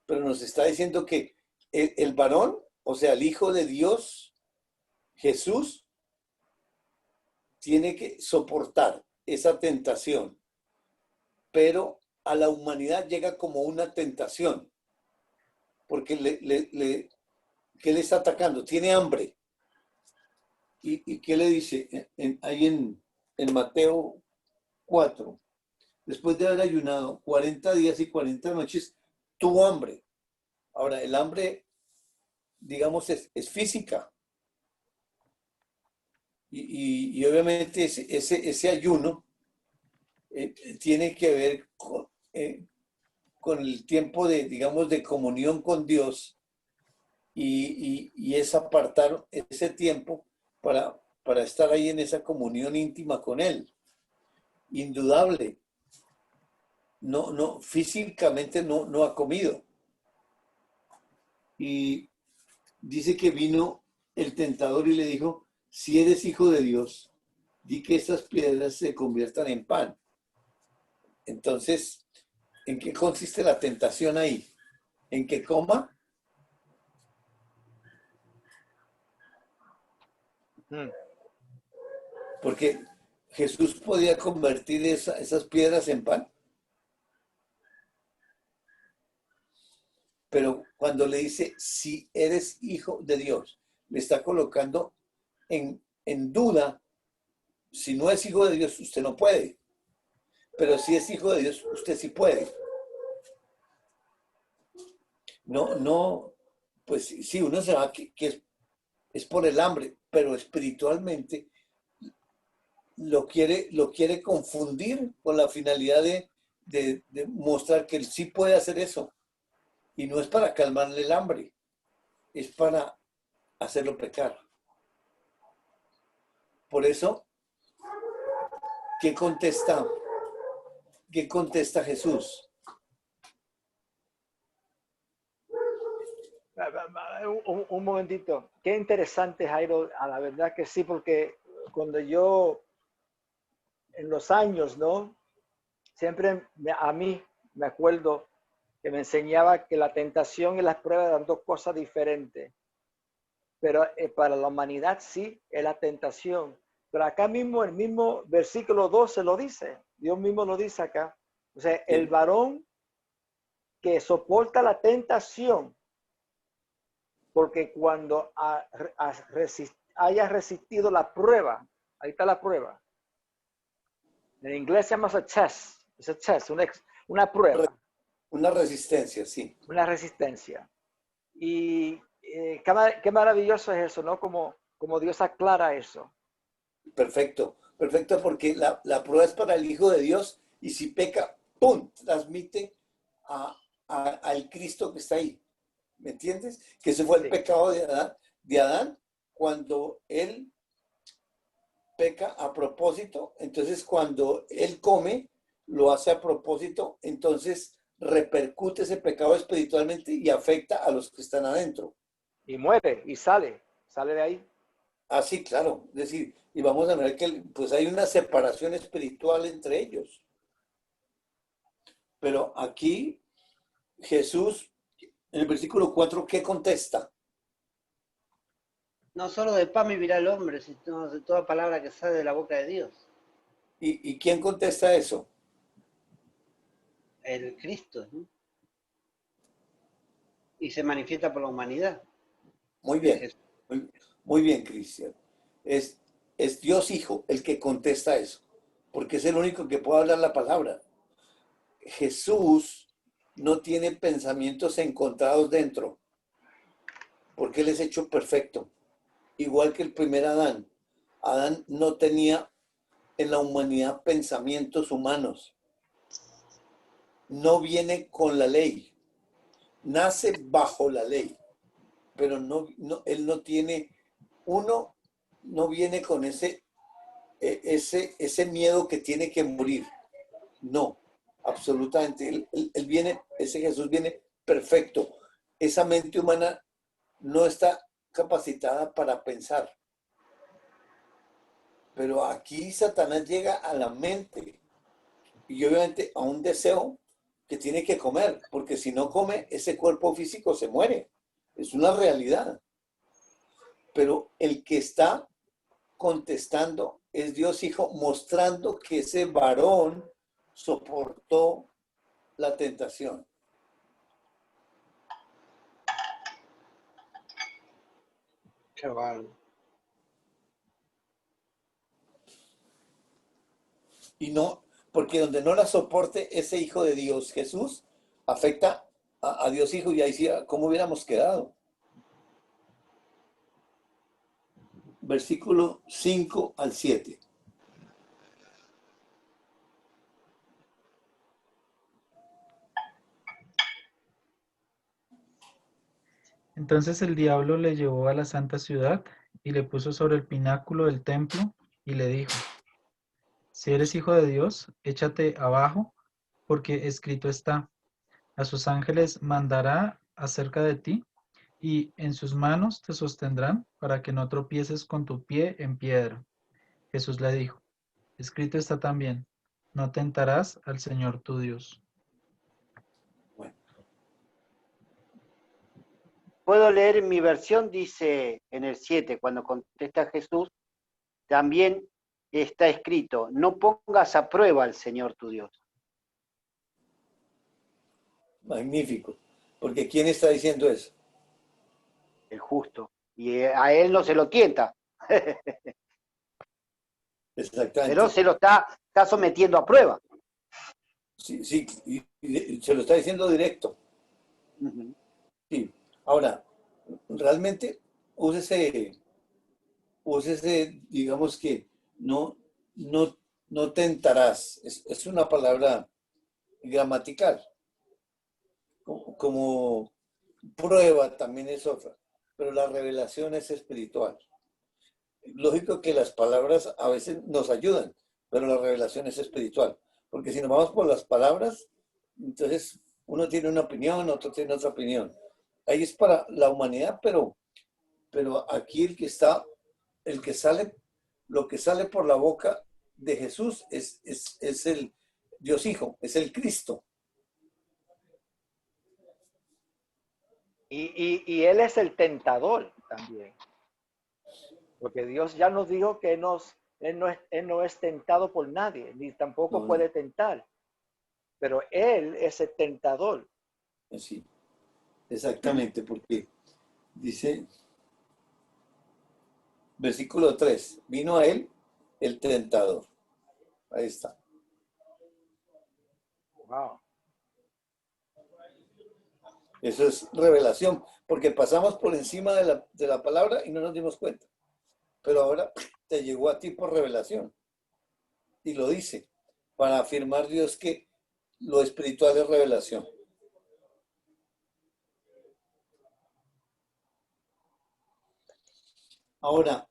pero nos está diciendo que el varón, o sea, el Hijo de Dios, Jesús, tiene que soportar esa tentación, pero a la humanidad llega como una tentación, porque ¿qué le está atacando? Tiene hambre. ¿Y qué le dice? Ahí en Mateo 4, después de haber ayunado 40 días y 40 noches, tuvo hambre. Ahora, el hambre, digamos, es física. Y obviamente ese ayuno tiene que ver con el tiempo de, digamos, de comunión con Dios, y es apartar ese tiempo para estar ahí en esa comunión íntima con Él. Indudable. No, físicamente no ha comido. Y dice que vino el tentador y le dijo, si eres hijo de Dios, di que estas piedras se conviertan en pan. Entonces, ¿en qué consiste la tentación ahí? ¿En que coma? Porque Jesús podía convertir esas piedras en pan. Pero cuando le dice, si eres hijo de Dios, le está colocando en duda. Si no es hijo de Dios, usted no puede. Pero si es hijo de Dios, usted sí puede. No, pues sí, uno se va que es por el hambre, pero espiritualmente lo quiere confundir con la finalidad de mostrar que él sí puede hacer eso. Y no es para calmarle el hambre, es para hacerlo pecar. Por eso, ¿qué contesta Jesús? Un momentito. Qué interesante, Jairo. A la verdad que sí, porque cuando yo, en los años, ¿no? Siempre a mí me acuerdo que me enseñaba que la tentación y las pruebas eran dos cosas diferentes. Pero para la humanidad sí es la tentación. Pero acá mismo, el mismo versículo 12 lo dice. Dios mismo lo dice acá. O sea, el varón que soporta la tentación, porque cuando haya resistido la prueba, ahí está la prueba. En inglés se llama test. Es a test, una prueba. Una resistencia, sí. Una resistencia. Y qué maravilloso es eso, ¿no? Como Dios aclara eso. Perfecto, perfecto, porque la prueba es para el Hijo de Dios y si peca, ¡pum!, transmite al Cristo que está ahí. ¿Me entiendes? Que ese fue el pecado de Adán cuando él peca a propósito. Entonces, cuando él come, lo hace a propósito, entonces repercute ese pecado espiritualmente y afecta a los que están adentro. Y muere y sale de ahí. Ah, sí, claro. Es decir, y vamos a ver que pues hay una separación espiritual entre ellos. Pero aquí Jesús, en el versículo 4, ¿qué contesta? No solo de pan vivirá el hombre, sino de toda palabra que sale de la boca de Dios. ¿Y quién contesta eso? El Cristo, ¿no? Y se manifiesta por la humanidad. Muy bien, muy bien, Cristian. Es Dios Hijo el que contesta eso, porque es el único que puede hablar la palabra. Jesús no tiene pensamientos encontrados dentro, porque Él es hecho perfecto, igual que el primer Adán. Adán no tenía en la humanidad pensamientos humanos. No viene con la ley, nace bajo la ley, pero él no tiene, no viene con ese miedo que tiene que morir. No, absolutamente. Él viene, ese Jesús viene perfecto. Esa mente humana no está capacitada para pensar. Pero aquí Satanás llega a la mente y obviamente a un deseo que tiene que comer, porque si no come, ese cuerpo físico se muere. Es una realidad. Pero el que está contestando es Dios Hijo, mostrando que ese varón soportó la tentación. Chaval. Y no, porque donde no la soporte ese Hijo de Dios, Jesús, afecta a Dios Hijo y ahí sí, ¿cómo hubiéramos quedado? Versículo 5 al 7. Entonces el diablo le llevó a la santa ciudad y le puso sobre el pináculo del templo y le dijo: Si eres hijo de Dios, échate abajo, porque escrito está: a sus ángeles mandará acerca de ti, y en sus manos te sostendrán para que no tropieces con tu pie en piedra. Jesús le dijo: escrito está también: no tentarás al Señor tu Dios. Bueno, Puedo leer mi versión, dice en el 7, cuando contesta Jesús, también está escrito: no pongas a prueba al Señor tu Dios. magnífico. Porque ¿quién está diciendo eso? El justo. Y a él no se lo tienta. Exactamente. Pero se lo está sometiendo a prueba. Sí, sí, y se lo está diciendo directo. Uh-huh. Sí. Ahora, realmente, úsese, digamos que no tentarás. Es una palabra gramatical. Como prueba también es otra. Pero la revelación es espiritual. Lógico que las palabras a veces nos ayudan, pero la revelación es espiritual. Porque si nos vamos por las palabras, entonces uno tiene una opinión, otro tiene otra opinión. Ahí es para la humanidad, pero aquí el que sale, lo que sale por la boca de Jesús es el Dios Hijo, es el Cristo. Y Él es el tentador también. Porque Dios ya nos dijo que nos Él no es tentado por nadie, ni tampoco No, puede tentar. Pero Él es el tentador. así, exactamente, porque dice, versículo 3, vino a él el tentador. Ahí está. Wow. Eso es revelación, porque pasamos por encima de la palabra y no nos dimos cuenta. Pero ahora te llegó a ti por revelación. Y lo dice, para afirmar Dios que lo espiritual es revelación. Ahora,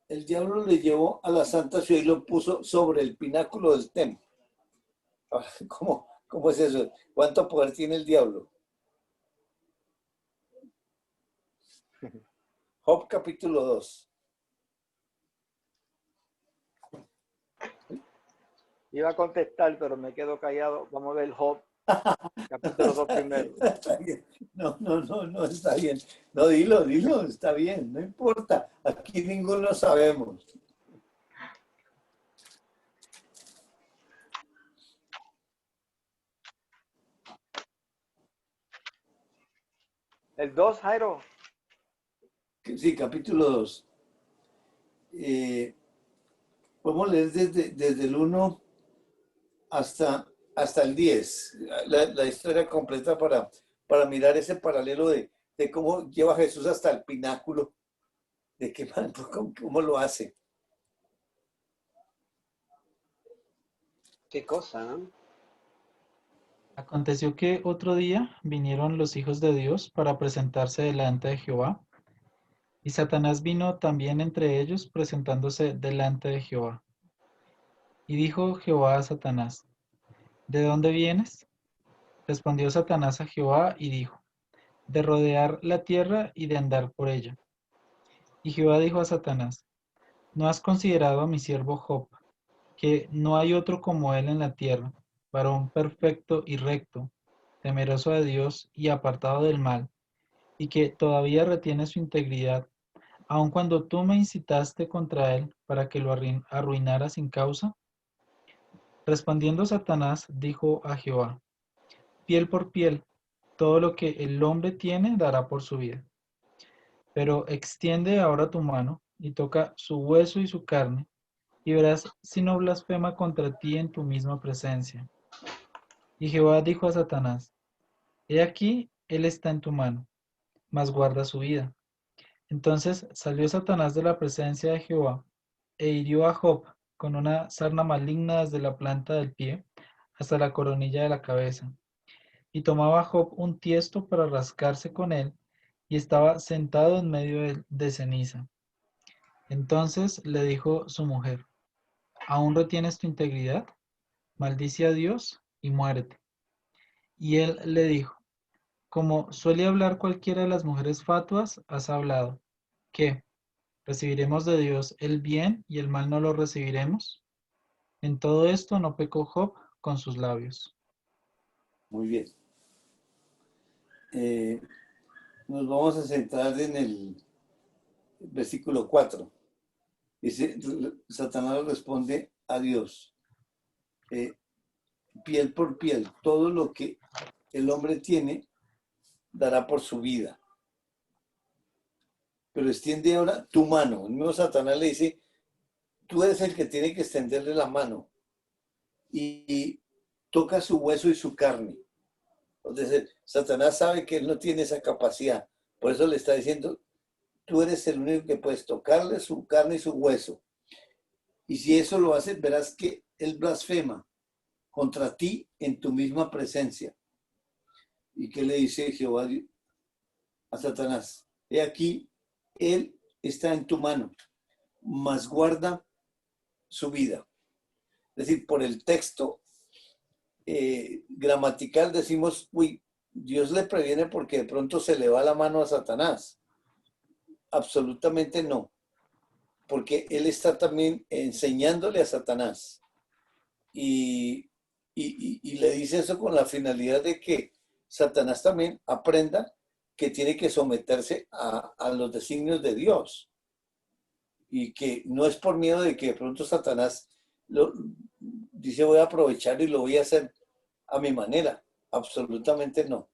el diablo le llevó a la santa ciudad y lo puso sobre el pináculo del templo. Ahora, ¿cómo es eso? ¿Cuánto poder tiene el diablo? Job capítulo 2. Iba a contestar, pero me quedo callado. Vamos a ver Job, capítulo 2 primero. Está bien. No, está bien. No, dilo, está bien, no importa. Aquí ninguno sabemos. El 2, Jairo. Sí, capítulo 2. Podemos leer desde el 1 hasta el 10. La historia completa para mirar ese paralelo de cómo lleva a Jesús hasta el pináculo, de cómo lo hace. Qué cosa, ¿no? Aconteció que otro día vinieron los hijos de Dios para presentarse delante de Jehová, y Satanás vino también entre ellos presentándose delante de Jehová. Y dijo Jehová a Satanás, ¿de dónde vienes? Respondió Satanás a Jehová y dijo, de rodear la tierra y de andar por ella. Y Jehová dijo a Satanás, ¿no has considerado a mi siervo Job, que no hay otro como él en la tierra, varón perfecto y recto, temeroso de Dios y apartado del mal, y que todavía retiene su integridad, aun cuando tú me incitaste contra él para que lo arruinara sin causa? Respondiendo Satanás, dijo a Jehová, piel por piel, todo lo que el hombre tiene dará por su vida. Pero extiende ahora tu mano y toca su hueso y su carne, y verás si no blasfema contra ti en tu misma presencia. Y Jehová dijo a Satanás, he aquí, él está en tu mano, mas guarda su vida. Entonces salió Satanás de la presencia de Jehová, e hirió a Job con una sarna maligna desde la planta del pie hasta la coronilla de la cabeza. Y tomaba Job un tiesto para rascarse con él, y estaba sentado en medio de ceniza. Entonces le dijo su mujer, ¿aún retienes tu integridad? Maldice a Dios y muérete. Y él le dijo, como suele hablar cualquiera de las mujeres fatuas, has hablado. ¿Qué? ¿Recibiremos de Dios el bien y el mal no lo recibiremos? En todo esto no pecó Job con sus labios. Muy bien. Nos vamos a centrar en el versículo 4. Dice, Satanás responde a Dios, piel por piel, todo lo que el hombre tiene dará por su vida. Pero extiende ahora tu mano. El mismo Satanás le dice, tú eres el que tiene que extenderle la mano y toca su hueso y su carne. Entonces, Satanás sabe que él no tiene esa capacidad. Por eso le está diciendo, tú eres el único que puedes tocarle su carne y su hueso. Y si eso lo haces, verás que él blasfema contra ti en tu misma presencia. ¿Y qué le dice Jehová a Satanás? He aquí, él está en tu mano, mas guarda su vida. Es decir, por el texto gramatical decimos, uy, Dios le previene porque de pronto se le va la mano a Satanás. Absolutamente no, porque él está también enseñándole a Satanás y le dice eso con la finalidad de que Satanás también aprenda que tiene que someterse a los designios de Dios. y que no es por miedo de que de pronto Satanás dice voy a aprovechar y lo voy a hacer a mi manera. Absolutamente no.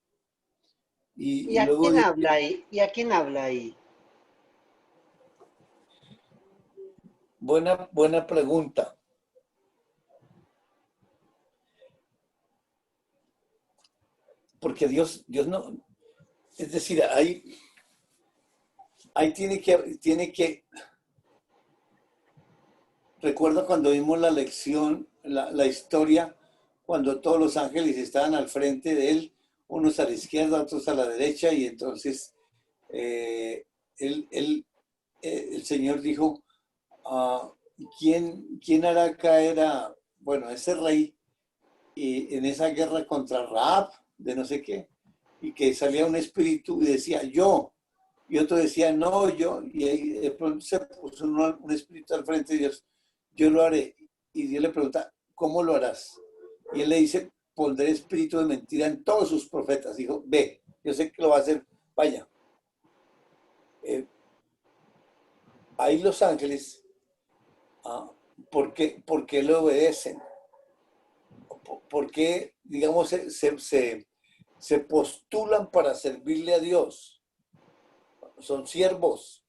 ¿Y Y a luego quién dice, habla ahí? ¿Y a quién habla ahí? buena pregunta. Porque Dios no, es decir, ahí tiene que, recuerdo cuando vimos la lección, la historia, cuando todos los ángeles estaban al frente de él, unos a la izquierda, otros a la derecha, y entonces eh, el Señor dijo, ¿quién hará caer a, bueno, ese rey y en esa guerra contra Raab, de no sé qué? Y que salía un espíritu y decía, yo, y otro decía, no, yo, y ahí de pronto se puso un espíritu al frente de Dios, yo lo haré. Y Dios le pregunta, ¿cómo lo harás? Y él le dice, pondré espíritu de mentira en todos sus profetas. Dijo, ve, yo sé que lo va a hacer, vaya. Ahí los ángeles, ¿por qué le obedecen? ¿Por qué, digamos, se postulan para servirle a Dios? Son siervos,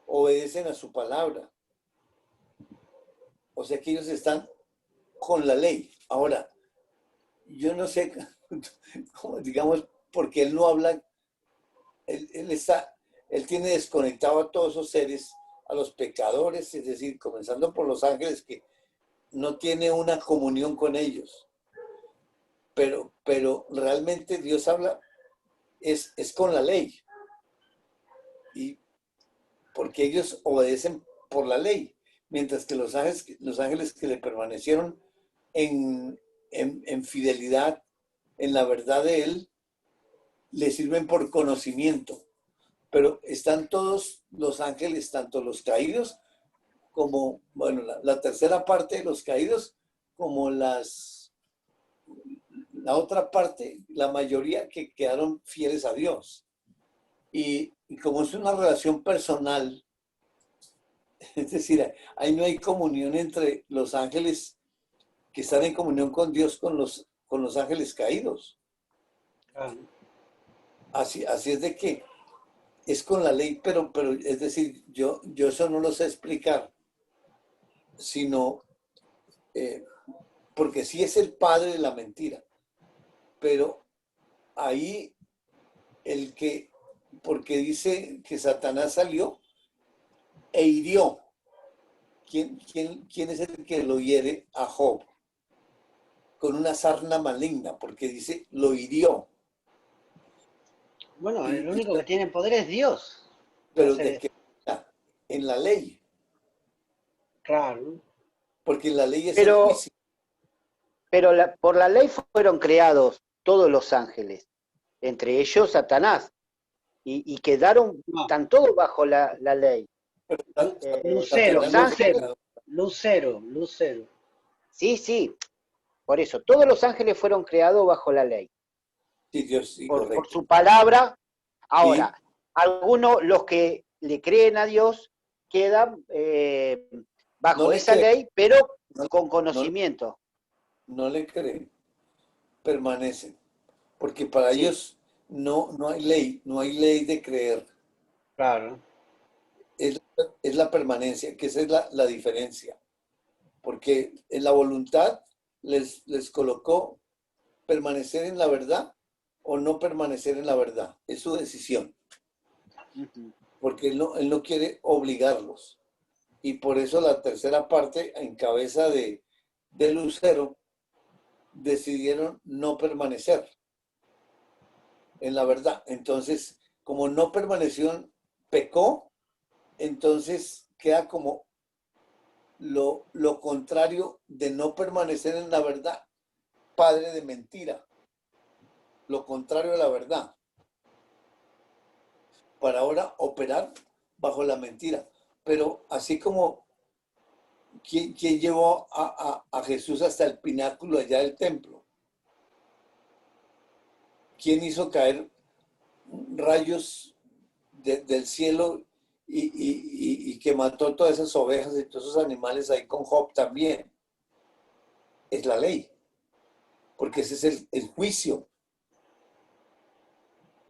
obedecen a su palabra. O sea que ellos están con la ley. Ahora, yo no sé, digamos, porque él no habla, él tiene desconectado a todos esos seres, a los pecadores, es decir, comenzando por los ángeles, que no tiene una comunión con ellos. Pero realmente Dios habla, es con la ley. Y porque ellos obedecen por la ley, mientras que los ángeles que le permanecieron en fidelidad, en la verdad de él, le sirven por conocimiento. Pero están todos los ángeles, tanto los caídos como, bueno, la tercera parte de los caídos, como la otra parte, la mayoría que quedaron fieles a Dios. Y como es una relación personal, es decir, ahí no hay comunión entre los ángeles que están en comunión con Dios con los ángeles caídos. Así es de que es con la ley, pero es decir, yo eso no lo sé explicar, sino porque sí es el padre de la mentira, pero ahí porque dice que Satanás salió e hirió. ¿Quién es el que lo hiere a Job? Con una sarna maligna, porque dice, lo hirió. Bueno, el único que tiene poder es Dios. Pero de que en la ley. Claro. Porque en la ley es el juicio. Pero por la ley fueron creados todos los ángeles, entre ellos Satanás, y quedaron, están todos bajo la ley. Lucero. Sí, por eso, todos los ángeles fueron creados bajo la ley. Sí, Dios, sí, por su palabra. Ahora, sí, algunos, los que le creen a Dios, quedan bajo esa ley, pero con conocimiento. No le creen, permanecen. Porque para ellos no hay ley de creer. Claro. Es la permanencia, que esa es la diferencia. Porque en la voluntad les colocó permanecer en la verdad o no permanecer en la verdad. Es su decisión. Porque él no quiere obligarlos. Y por eso la tercera parte, en cabeza de Lucero, decidieron no permanecer en la verdad. Entonces, como no permaneció, pecó, entonces queda como lo contrario de no permanecer en la verdad, padre de mentira, lo contrario a la verdad, para ahora operar bajo la mentira. Pero así como ¿quién llevó a Jesús hasta el pináculo allá del templo? ¿Quién hizo caer rayos del cielo y que mató todas esas ovejas y todos esos animales ahí con Job también. Es la ley, porque ese es el juicio.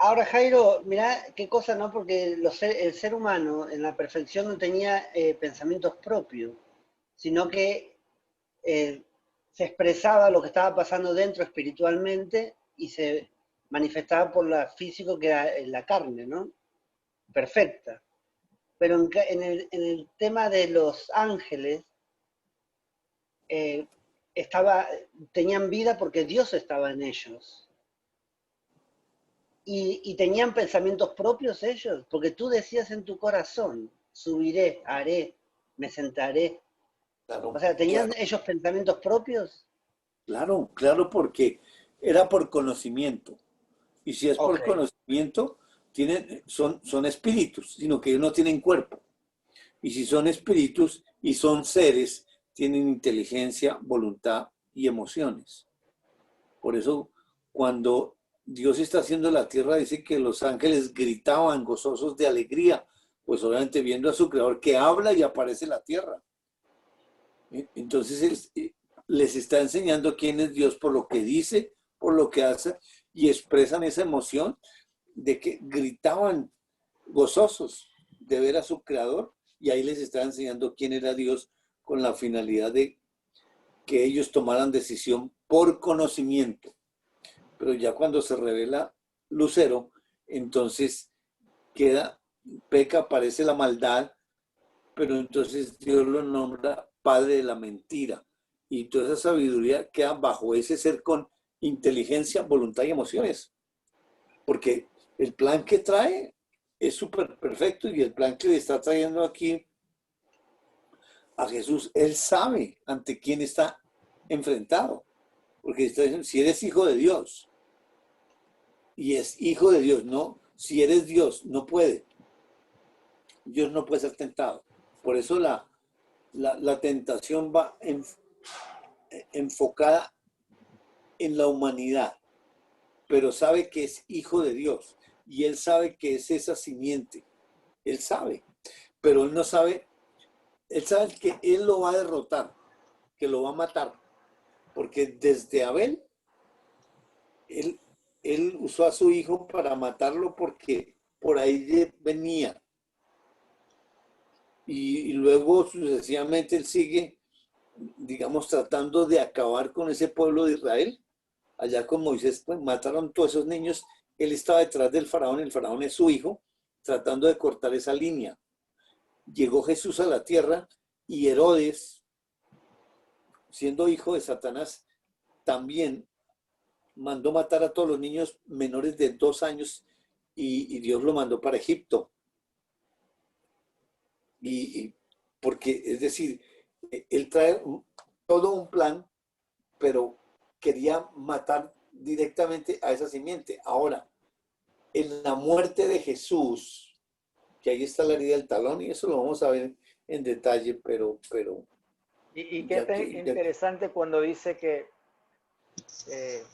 Ahora, Jairo, mirá qué cosa, ¿no? Porque el ser humano en la perfección no tenía pensamientos propios, sino que se expresaba lo que estaba pasando dentro espiritualmente y se manifestaba por lo físico que era la carne, ¿no? Perfecta. Pero en el tema de los ángeles, eh, tenían vida porque Dios estaba en ellos. Y tenían pensamientos propios ellos, porque tú decías en tu corazón, subiré, haré, me sentaré. Claro, O sea, ¿tenían claro, ellos pensamientos propios? claro, claro, porque era por conocimiento. Y si es Ok, por conocimiento, son espíritus, sino que ellos no tienen cuerpo. Y si son espíritus y son seres, tienen inteligencia, voluntad y emociones. Por eso, cuando Dios está haciendo la tierra, dice que los ángeles gritaban gozosos de alegría, pues obviamente viendo a su creador que habla y aparece la tierra. Entonces, les está enseñando quién es Dios por lo que dice, por lo que hace, y expresan esa emoción de que gritaban gozosos de ver a su creador, y ahí les está enseñando quién era Dios con la finalidad de que ellos tomaran decisión por conocimiento. Pero ya cuando se revela Lucero, entonces peca, aparece la maldad, pero entonces Dios lo nombra padre de la mentira. Y toda esa sabiduría queda bajo ese ser con inteligencia, voluntad y emociones. Porque el plan que trae es súper perfecto, y el plan que le está trayendo aquí a Jesús, él sabe ante quién está enfrentado. Porque está diciendo, si eres hijo de Dios, y es hijo de Dios, no, si eres Dios, no puede. Dios no puede ser tentado. Por eso la tentación va enfocada en la humanidad, pero sabe que es hijo de Dios, y él sabe que es esa simiente. Él sabe, pero él no sabe, él sabe que él lo va a derrotar, que lo va a matar, porque desde Abel, él, él usó a su hijo para matarlo porque por ahí venía. Y luego sucesivamente él sigue, digamos, tratando de acabar con ese pueblo de Israel. Allá con Moisés, pues, mataron todos esos niños. Él estaba detrás del faraón, el faraón es su hijo, tratando de cortar esa línea. Llegó Jesús a la tierra, y Herodes, siendo hijo de Satanás, también mandó matar a todos los niños menores de 2 años, y Dios lo mandó para Egipto. Y porque, es decir, él trae todo un plan, pero quería matar directamente a esa simiente. Ahora, en la muerte de Jesús, que ahí está la herida del talón, y eso lo vamos a ver en detalle, pero Y qué ya que interesante cuando dice que eh,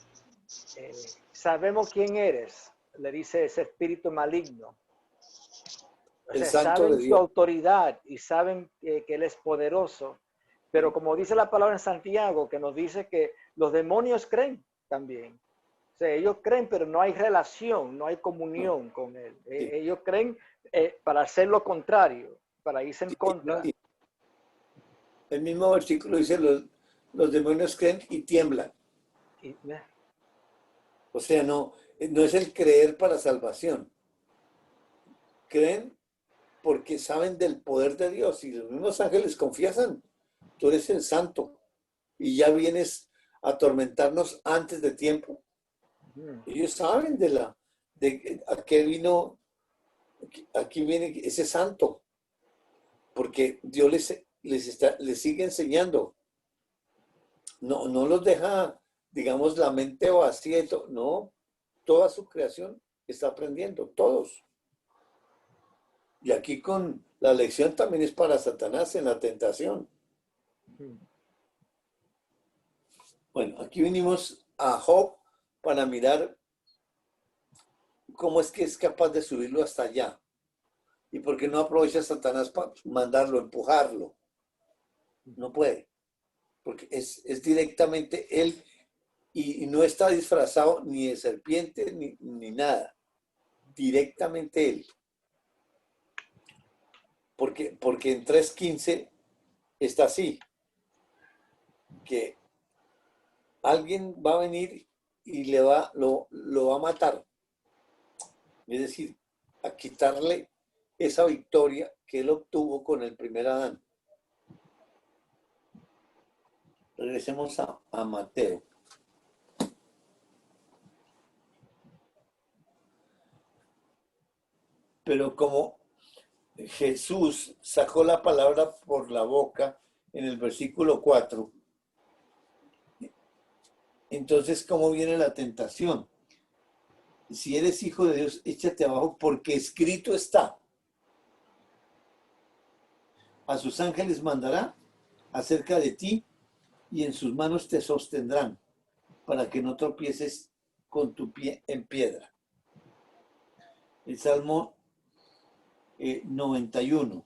sabemos quién eres, le dice ese espíritu maligno. O el sea, santo de saben su Dios. autoridad y saben que Él es poderoso. Pero como dice la palabra en Santiago, que nos dice que los demonios creen también. O sea, ellos creen, pero no hay relación, no hay No, comunión con Él. sí, Ellos creen para hacer lo contrario, para irse en sí, contra. sí. El mismo versículo dice, los demonios creen y tiemblan. Y, O sea, no es el creer para salvación. Creen porque saben del poder de Dios, y los mismos ángeles confiesan, tú eres el santo y ya vienes a atormentarnos antes de tiempo. Ellos saben de a qué vino, aquí viene ese santo, porque Dios les sigue enseñando. No los deja, digamos, la mente vacía y todo. No, toda su creación está aprendiendo, todos. Y aquí con la lección también es para Satanás en la tentación. Bueno, aquí vinimos a Job para mirar cómo es que es capaz de subirlo hasta allá. ¿Y por qué no aprovecha Satanás para mandarlo, empujarlo? No puede, porque es directamente él y no está disfrazado ni de serpiente ni nada, directamente él. Porque en 3:15 está así, que alguien va a venir y lo va a matar. Es decir, a quitarle esa victoria que él obtuvo con el primer Adán. Regresemos a Mateo. Pero como Jesús sacó la palabra por la boca en el versículo 4, entonces, ¿cómo viene la tentación? Si eres hijo de Dios, échate abajo porque escrito está. A sus ángeles mandará acerca de ti y en sus manos te sostendrán para que no tropieces con tu pie en piedra. El Salmo 91.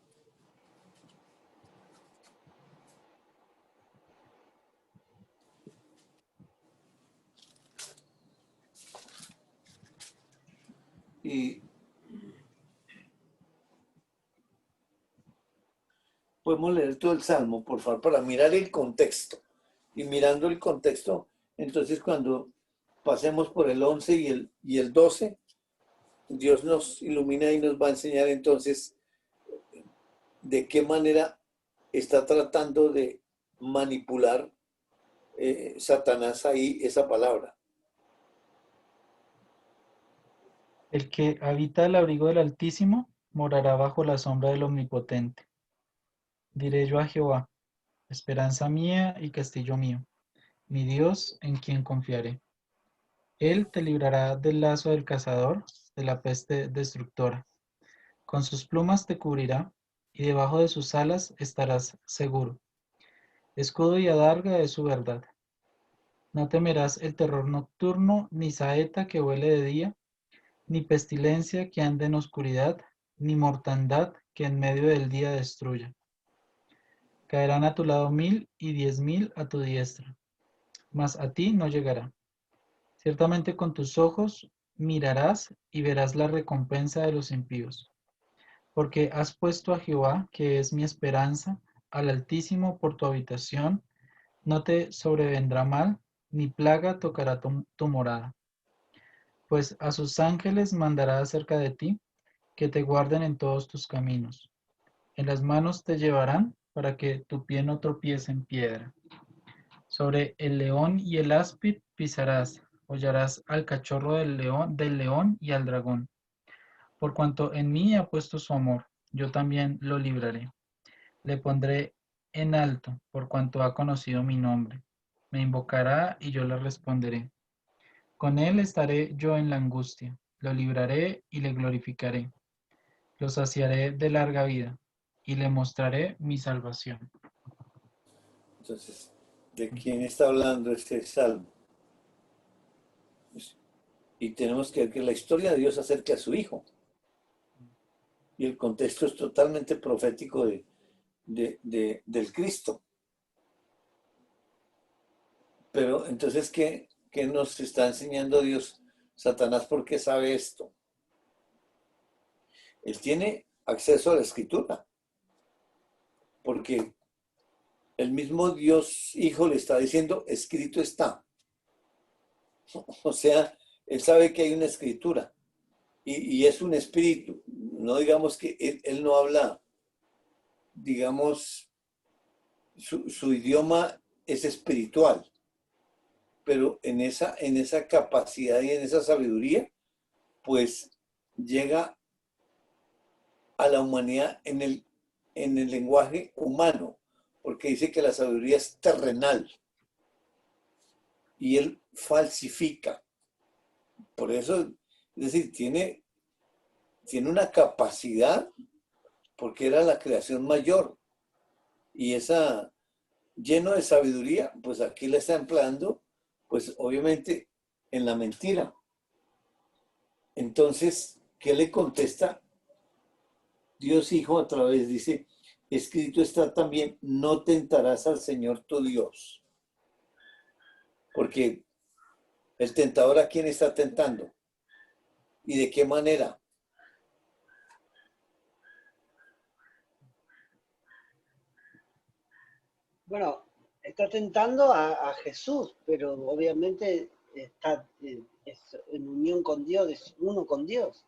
Y podemos leer todo el Salmo, por favor, para mirar el contexto. Y mirando el contexto, entonces cuando pasemos por el 11 y el 12, Dios nos ilumina y nos va a enseñar entonces de qué manera está tratando de manipular Satanás ahí esa palabra. El que habita el abrigo del Altísimo morará bajo la sombra del Omnipotente. Diré yo a Jehová, esperanza mía y castillo mío, mi Dios en quien confiaré. Él te librará del lazo del cazador, de la peste destructora. Con sus plumas te cubrirá, y debajo de sus alas estarás seguro. Escudo y adarga es su verdad. No temerás el terror nocturno, ni saeta que vuele de día, ni pestilencia que ande en oscuridad, ni mortandad que en medio del día destruya. Caerán a tu lado 1000 y 10.000 a tu diestra, mas a ti no llegará. Ciertamente con tus ojos mirarás y verás la recompensa de los impíos. Porque has puesto a Jehová, que es mi esperanza, al Altísimo por tu habitación, no te sobrevendrá mal, ni plaga tocará tu morada. Pues a sus ángeles mandará acerca de ti, que te guarden en todos tus caminos. En las manos te llevarán para que tu pie no tropiece en piedra. Sobre el león y el áspid pisarás, hollarás al cachorro del león y al dragón. Por cuanto en mí ha puesto su amor, yo también lo libraré. Le pondré en alto, por cuanto ha conocido mi nombre. Me invocará y yo le responderé. Con él estaré yo en la angustia. Lo libraré y le glorificaré. Lo saciaré de larga vida y le mostraré mi salvación. Entonces, ¿de quién está hablando este salmo? Y tenemos que ver que la historia de Dios acerca a su Hijo. Y el contexto es totalmente profético del Cristo. Pero entonces, ¿qué nos está enseñando Dios? Satanás, ¿por qué sabe esto? Él tiene acceso a la Escritura. Porque el mismo Dios Hijo le está diciendo, escrito está. O sea, él sabe que hay una escritura. Y es un espíritu. No digamos que él no habla, digamos, su idioma es espiritual. Pero en esa capacidad y en esa sabiduría, pues llega a la humanidad en el lenguaje humano, porque dice que la sabiduría es terrenal y él falsifica. Por eso, es decir, tiene una capacidad, porque era la creación mayor, y esa lleno de sabiduría, pues aquí la está empleando, pues obviamente en la mentira. Entonces, ¿qué le contesta Dios Hijo a través dice, escrito está también, no tentarás al Señor tu Dios. Porque el tentador, ¿a quién está tentando? ¿Y de qué manera? Bueno, está tentando a Jesús, pero obviamente está es en unión con Dios, es uno con Dios.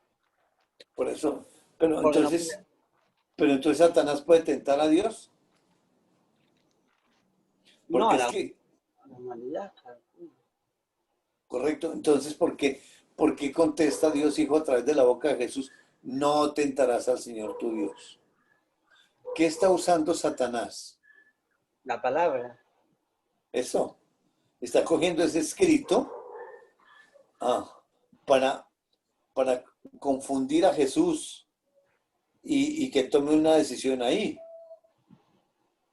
Por eso, pero Porque no entonces, pero entonces Satanás puede tentar a Dios. no Porque a es la que, humanidad. correcto, entonces, ¿por qué contesta Dios Hijo a través de la boca de Jesús? No tentarás al Señor tu Dios. ¿Qué está usando Satanás? La palabra. Eso. Está cogiendo ese escrito para, para confundir a Jesús y que tome una decisión ahí,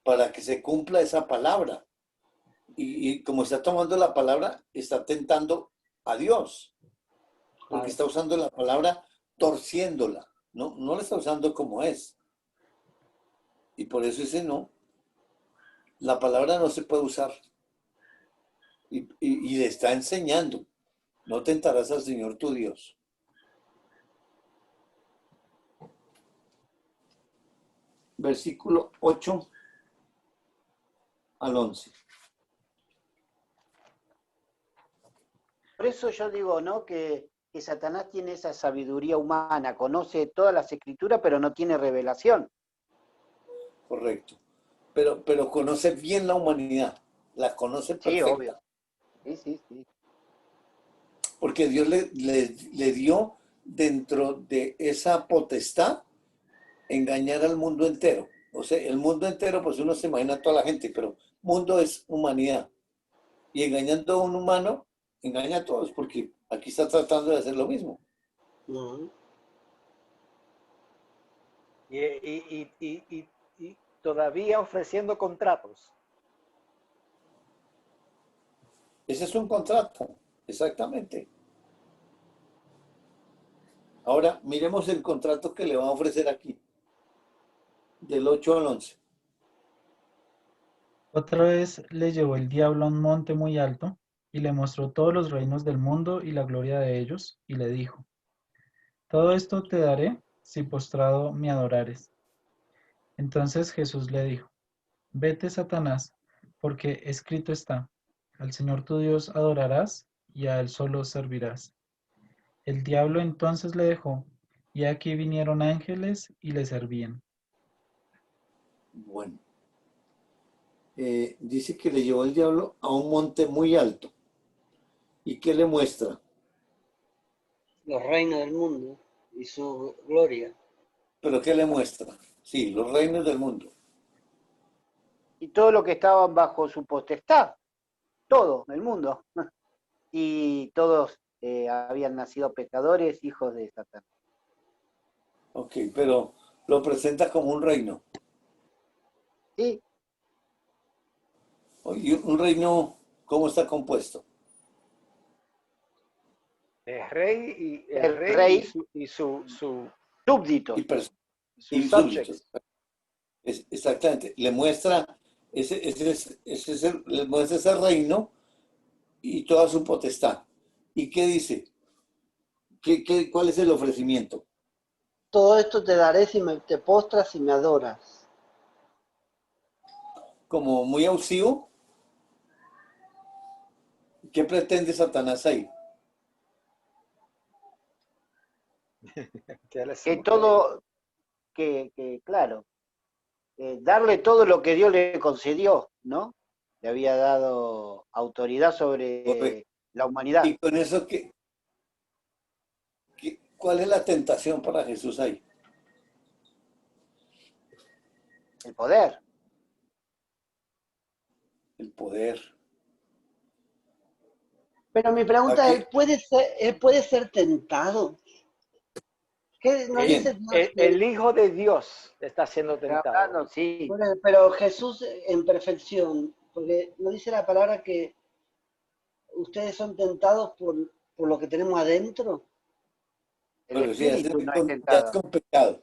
para que se cumpla esa palabra. Y como está tomando la palabra, está tentando a Dios, porque está usando la palabra torciéndola, no la está usando como es. Y por eso dice, no, la palabra no se puede usar. Y le está enseñando, no tentarás al Señor tu Dios. Versículo 8 al 11. Por eso yo digo, ¿no? Que Satanás tiene esa sabiduría humana, conoce todas las escrituras, pero no tiene revelación. Correcto. Pero conoce bien la humanidad, la conoce Sí, perfecta. obvio. Sí. Porque Dios le dio dentro de esa potestad engañar al mundo entero. O sea, el mundo entero, pues uno se imagina a toda la gente, pero mundo es humanidad. Y engañando a un humano, engaña a todos, porque aquí está tratando de hacer lo mismo. Uh-huh. Y todavía ofreciendo contratos. Ese es un contrato, exactamente. Ahora, miremos el contrato que le va a ofrecer aquí, del 8 al 11. Otra vez le llevó el diablo a un monte muy alto y le mostró todos los reinos del mundo y la gloria de ellos, y le dijo, todo esto te daré si postrado me adorares. Entonces Jesús le dijo, vete, Satanás, porque escrito está, al Señor tu Dios adorarás y a él solo servirás. El diablo entonces le dejó, y aquí vinieron ángeles y le servían. Bueno, dice que le llevó el diablo a un monte muy alto. ¿Y qué le muestra? Los reinos del mundo y su gloria. ¿Pero qué le muestra? Sí, los reinos del mundo. Y todo lo que estaban bajo su potestad, todo el mundo. Y todos habían nacido pecadores, hijos de Satanás. Ok, pero lo presenta como un reino. Sí, ¿Y un reino cómo está compuesto? El rey y el rey, súbditos. Y sus súbditos. subjects. Exactamente. Le muestra le muestra ese reino y toda su potestad. ¿Y qué dice? ¿Cuál es el ofrecimiento? Todo esto te daré si te postras y me adoras. Como muy abusivo. ¿Qué pretende Satanás ahí? Que todo, claro, darle todo lo que Dios le concedió, ¿no? Le había dado autoridad sobre la humanidad. Y con eso, ¿cuál es la tentación para Jesús ahí? El poder. El poder. Pero mi pregunta es, ¿puede ser tentado? ¿Qué no ¿Quién? dice Dios El Hijo de Dios está siendo tentado. Hablando, sí. pero Jesús en perfección, porque no dice la palabra que ustedes son tentados por lo que tenemos adentro? El Pero si ya espíritu no es tentado. con pecado.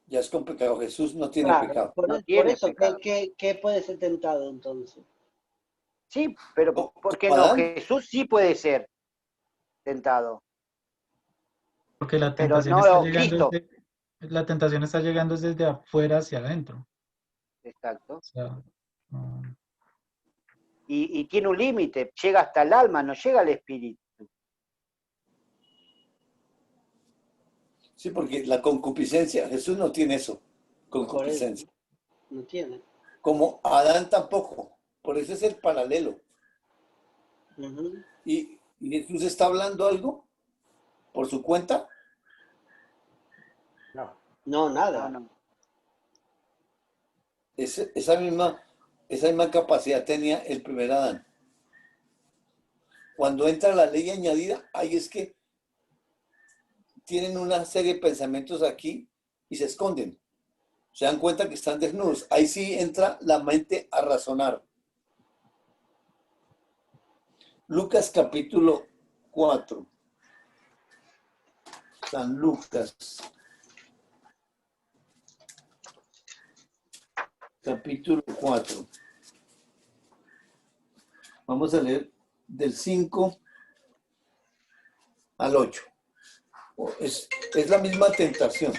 Ya es con pecado. Jesús no tiene Claro, pecado. No por tiene eso, pecado. ¿qué puede ser tentado entonces? Sí, pero ¿Cómo ¿por qué no? Adán? Jesús sí puede ser tentado, Porque la pero tentación está no llegando Cristo. desde afuera hacia adentro. Exacto. O sea, no- Y tiene un límite, llega hasta el alma, no llega al espíritu. Sí, porque la concupiscencia, Jesús no tiene eso, Por eso, concupiscencia. no tiene. Como Adán tampoco. Por eso es el paralelo. Ujú. ¿Y Jesús está hablando algo por su cuenta? No. No, No, nada. no. Esa misma capacidad tenía el primer Adán. Cuando entra la ley añadida, ahí es que tienen una serie de pensamientos aquí y se esconden. Se dan cuenta que están desnudos. Ahí sí entra la mente a razonar. Lucas capítulo 4. San Lucas. Capítulo 4. Vamos a leer del 5 al 8. Es la misma tentación.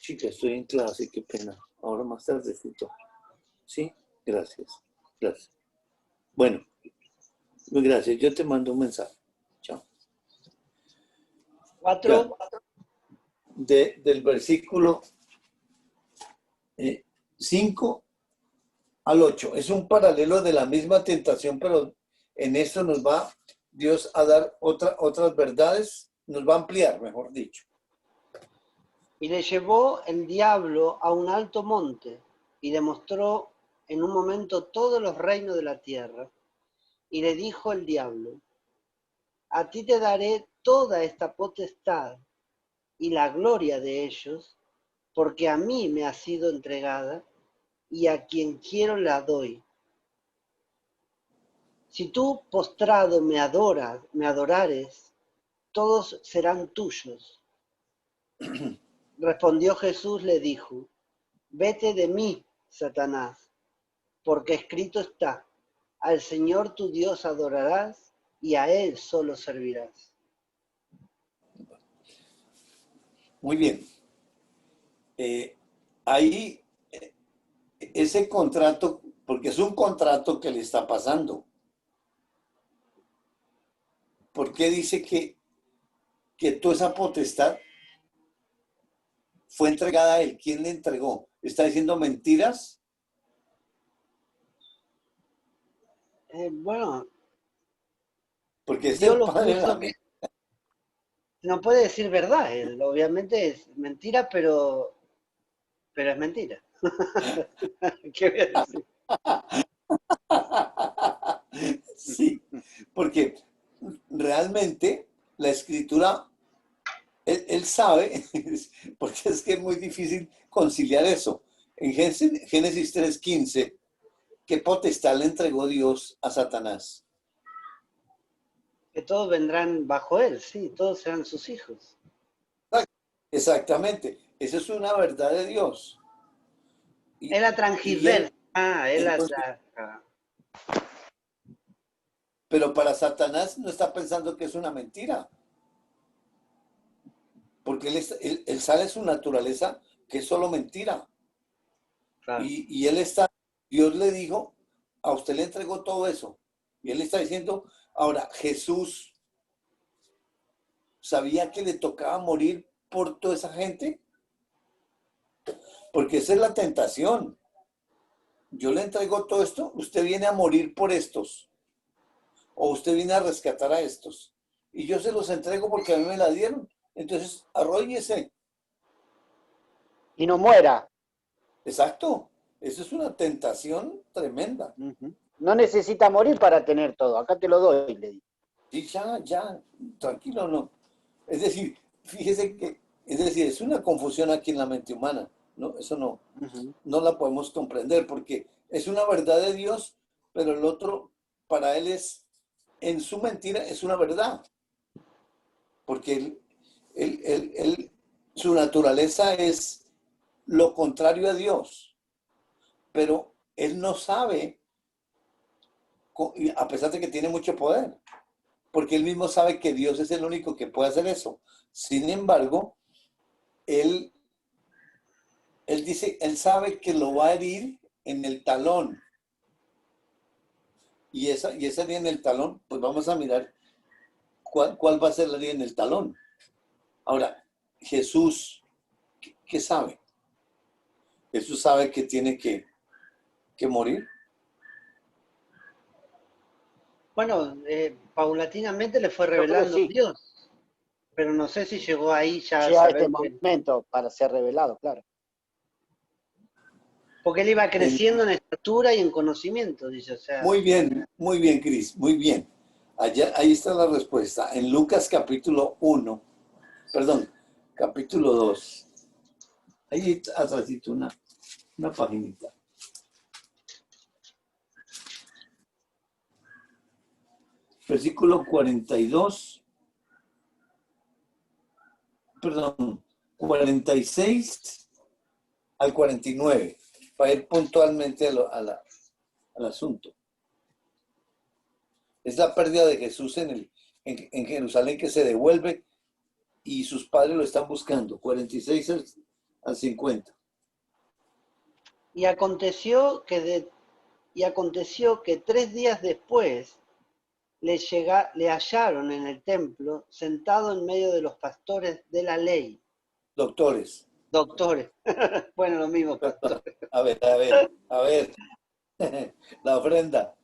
Chica, estoy en clase, qué pena. Ahora más tardecito. Sí, gracias. Gracias. Bueno, muy gracias. Yo te mando un mensaje. Chao. 4, Del versículo 5 al 8. Es un paralelo de la misma tentación, pero en esto nos va Dios a dar otras verdades, nos va a ampliar, mejor dicho. y le llevó el diablo a un alto monte y le mostró en un momento todos los reinos de la tierra. Y le dijo el diablo, a ti te daré toda esta potestad y la gloria de ellos, porque a mí me ha sido entregada y a quien quiero la doy. Si tú postrado me adorares, todos serán tuyos. Respondió Jesús, le dijo, vete de mí, Satanás, porque escrito está, al Señor tu Dios adorarás y a Él solo servirás. Muy bien. Ahí ese contrato, porque es un contrato que le está pasando. ¿Por qué dice que toda esa potestad fue entregada a él? ¿Quién le entregó? ¿Está diciendo mentiras? Bueno, Porque es Dios el lo padre de la puso, mente. no puede decir verdad, él, obviamente es mentira, pero es mentira. ¿Qué voy a decir? Sí, porque realmente la escritura, él sabe, porque es que es muy difícil conciliar eso. En Génesis 3:15, ¿qué potestad le entregó Dios a Satanás? Que todos vendrán bajo él, sí, todos serán sus hijos. Exactamente, esa es una verdad de Dios. Él la Y él, transgiversa, él entonces, pero para Satanás no está pensando que es una mentira, porque él sabe su naturaleza, que es solo mentira. claro. Y él está, Dios le dijo, a usted le entregó todo eso. Y él está diciendo, ahora, Jesús sabía que le tocaba morir por toda esa gente, porque esa es la tentación. Yo le entrego todo esto, usted viene a morir por estos, o usted viene a rescatar a estos. Y yo se los entrego porque a mí me la dieron. Entonces, arróllese. Y no muera. Exacto. Eso es una tentación tremenda. No necesita morir para tener todo. Acá te lo doy, le digo. Sí, ya, tranquilo, no. Es decir, fíjese que, es una confusión aquí en la mente humana, ¿no? Eso no la podemos comprender porque es una verdad de Dios, pero el otro para él en su mentira es una verdad, porque su naturaleza es lo contrario a Dios, pero él no sabe, a pesar de que tiene mucho poder, porque él mismo sabe que Dios es el único que puede hacer eso. Sin embargo, él dice, él sabe que lo va a herir en el talón. Y esa herida en el talón, pues vamos a mirar cuál va a ser la herida en el talón. Ahora, Jesús, ¿qué sabe? Jesús sabe que tiene que morir. Bueno, paulatinamente le fue Yo creo que revelando sí. Dios, pero no sé si llegó ahí ya a Llega a este saber que... momento para ser revelado, claro. Porque él iba creciendo en estatura y en conocimiento, dice, o sea... Muy bien, Cris, muy bien. Ahí está la respuesta. En Lucas capítulo 1, perdón, capítulo 2. Ahí atrásito una paginita. Versículo 42, perdón, 46 al 49, para ir puntualmente al asunto. Es la pérdida de Jesús en Jerusalén, que se devuelve y sus padres lo están buscando, 46 al 50. Y aconteció que 3 días después le hallaron en el templo, sentado en medio de los pastores de la ley. Doctores. Doctores. Bueno, lo mismo, pastores. A ver. La ofrenda.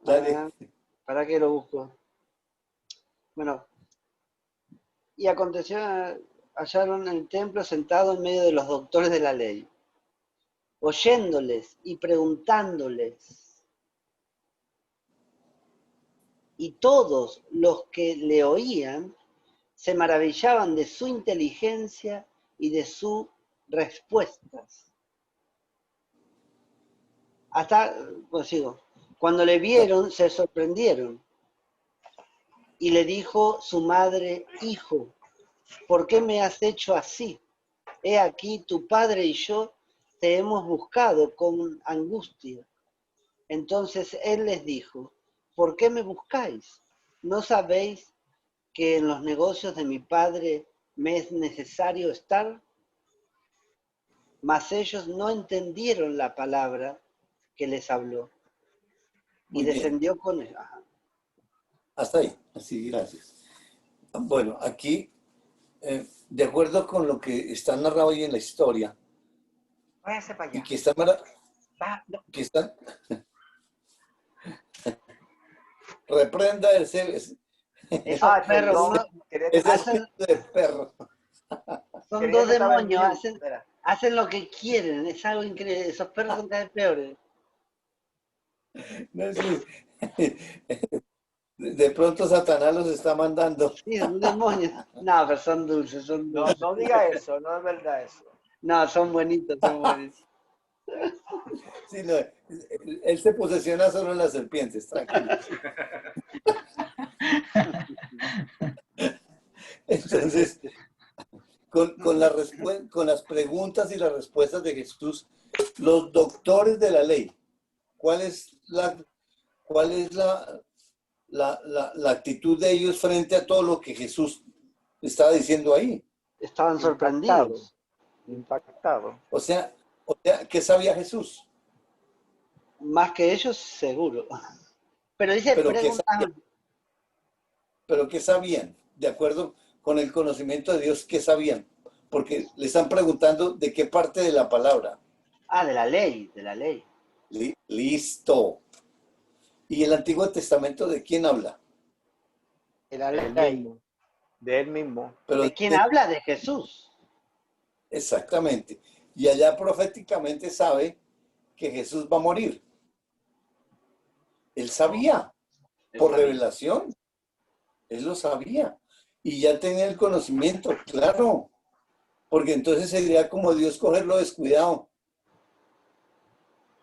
Dale. ¿Para qué lo busco? Bueno, y aconteció, hallaron en el templo sentado en medio de los doctores de la ley, oyéndoles y preguntándoles. Y todos los que le oían se maravillaban de su inteligencia y de sus respuestas. Cuando le vieron, se sorprendieron. Y le dijo su madre: hijo, ¿por qué me has hecho así? He aquí, tu padre y yo te hemos buscado con angustia. Entonces él les dijo: ¿por qué me buscáis? ¿No sabéis que en los negocios de mi padre me es necesario estar? Mas ellos no entendieron la palabra que les habló. Muy Y bien. descendió con él. Hasta ahí. Así, gracias. Bueno, aquí, de acuerdo con lo que está narrado ahí en la historia, Váyase para allá. y que está reprenda Esos Ah, perros perdón. Quería ese hacen, espíritu de perro. son quería dos que estaba en demonios, mute. Espera. hacen lo que quieren, es algo increíble. Esos perros son cada vez peores. No, sí. De pronto Satanás los está mandando. Sí, son demonios. No, pero son dulces, son No, dulces. no diga eso, no es verdad eso. No, son bonitos, son bonitos. Sí, no, él se posesiona solo en las serpientes, tranquilo. Entonces, con las preguntas y las respuestas de Jesús, los doctores de la ley, ¿cuál es la actitud de ellos frente a todo lo que Jesús estaba diciendo ahí? Estaban sorprendidos. Impactado. O sea, ¿qué sabía Jesús? Más que ellos, seguro. Pero dice, Pero ¿qué sabían? De acuerdo con el conocimiento de Dios, ¿qué sabían? Porque le están preguntando de qué parte de la palabra. de la ley, de la ley. Listo. ¿Y el Antiguo Testamento de quién habla? De la De él ley. mismo. De él mismo. Pero ¿De quién habla? De Jesús. exactamente. Y allá proféticamente sabe que Jesús va a morir. Él sabía, por revelación. Él lo sabía. Y ya tenía el conocimiento, claro. Porque entonces sería como Dios cogerlo descuidado.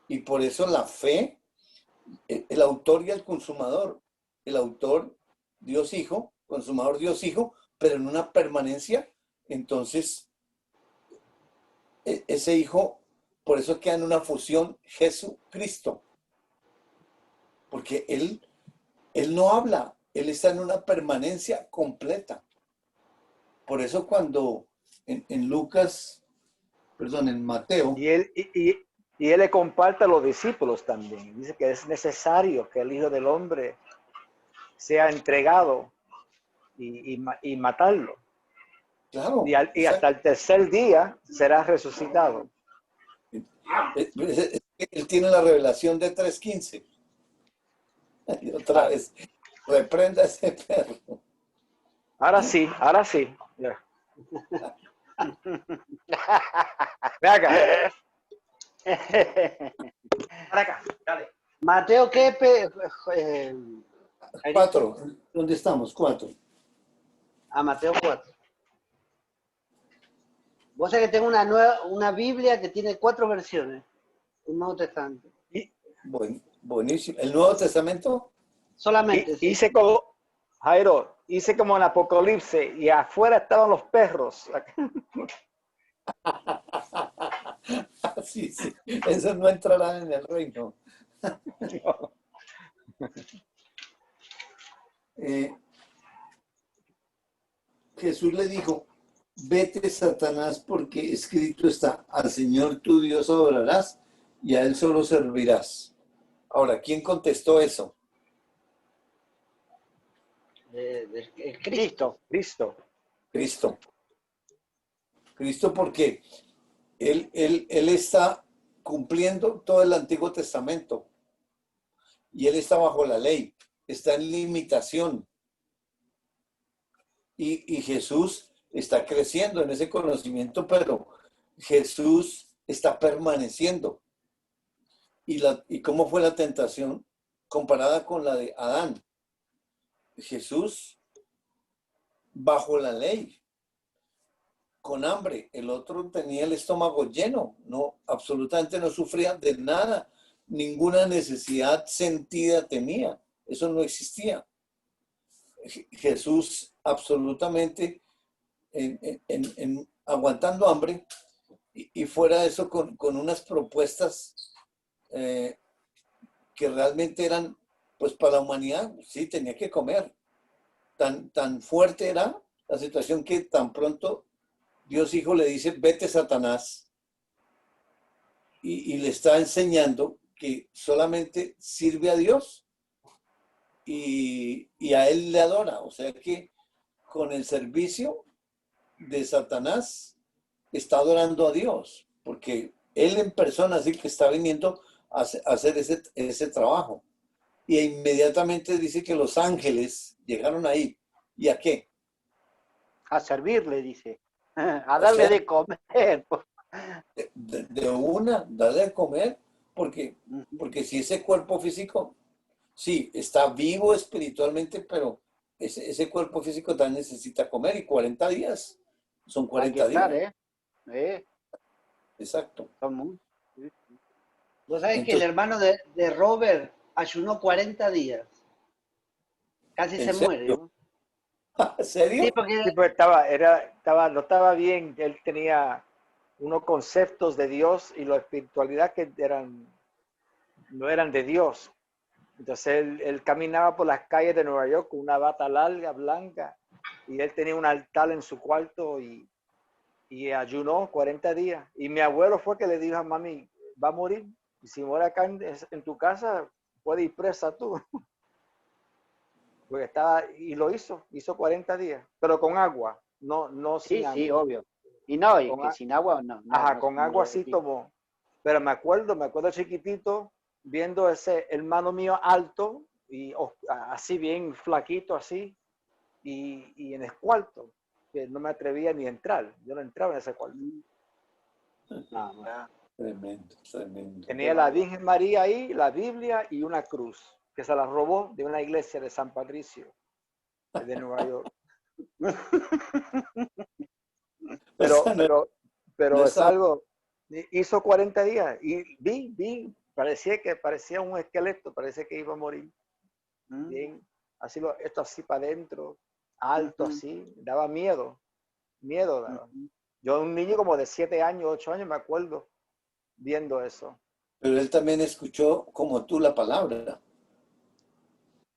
Y por eso la fe, el autor y el consumador, el autor Dios Hijo, consumador Dios Hijo, pero en una permanencia, entonces ese Hijo, por eso queda en una fusión Jesucristo, porque él no habla, él está en una permanencia completa. Por eso cuando en Lucas, perdón, en Mateo, Y él le comparte a los discípulos también. Dice que es necesario que el Hijo del Hombre sea entregado y matarlo. claro, Y hasta el tercer día será resucitado. él tiene la revelación de 3:15. Y otra vez, reprenda a ese perro. Ahora sí, ahora sí. Ya. Ven acá. Ven acá, dale. Mateo, ¿qué? 4, ¿dónde estamos? 4. A Mateo 4. Vos sabés que tengo una Biblia que tiene 4 versiones. Un Nuevo Testamento. Buenísimo. ¿El Nuevo Testamento? Solamente. Sí. Hice como, Jairo, hice como en Apocalipsis y afuera estaban los perros. Sí, sí. Eso no entrará en el reino. Jesús le dijo, vete, Satanás, porque escrito está, al Señor tu Dios adorarás y a Él solo servirás. Ahora, ¿quién contestó eso? El Cristo. Cristo. Cristo porque él está cumpliendo todo el Antiguo Testamento y Él está bajo la ley, está en limitación. Y Jesús está creciendo en ese conocimiento, pero Jesús está permaneciendo. ¿Y cómo fue la tentación comparada con la de Adán? Jesús bajo la ley, con hambre. El otro tenía el estómago lleno, no, absolutamente no sufría de nada, ninguna necesidad sentida tenía. Eso no existía. Jesús absolutamente aguantando hambre y fuera de eso con unas propuestas que realmente eran, pues para la humanidad, sí, tenía que comer. Tan fuerte era la situación que tan pronto Dios Hijo le dice, vete, Satanás, y le está enseñando que solamente sirve a Dios y a Él le adora. O sea que con el servicio de Satanás está adorando a Dios, porque Él en persona sí que está viniendo a hacer ese trabajo. Y inmediatamente dice que los ángeles llegaron ahí. ¿Y a qué? A servirle, dice. A darle de comer. De una, darle de comer, porque si ese cuerpo físico, sí, está vivo espiritualmente, pero ese cuerpo físico también necesita comer y 40 días. Son 40 días. Exacto. Vos sabés que el hermano de Robert ayunó 40 días. Casi se muere, ¿no? ¿En serio? Sí, porque no estaba bien. Él tenía unos conceptos de Dios y la espiritualidad que no eran de Dios. Entonces él caminaba por las calles de Nueva York con una bata larga, blanca, y él tenía un altar en su cuarto y ayunó 40 días. Y mi abuelo fue que le dijo a mami, va a morir. Y si muere acá en tu casa, puedes ir presa tú. Porque y lo hizo 40 días, pero con agua, no sin agua. Sí, obvio. Y no, y que sin agua no. Ajá, no, con agua sí tomó. Pero me acuerdo chiquitito, viendo ese hermano mío alto, y así bien flaquito así, y en el cuarto, que no me atrevía ni a entrar. Yo no entraba en ese cuarto. Tremendo, tremendo. Tenía la Virgen María ahí, la Biblia y una cruz, que se la robó de una iglesia de San Patricio, de Nueva York. Pero no es algo, hizo 40 días y vi parecía un esqueleto, parece que iba a morir. Bien, así esto así para adentro, alto así, daba miedo daba. Yo, un niño como de 7 años, 8 años, me acuerdo viendo eso. Pero él también escuchó como tú la palabra.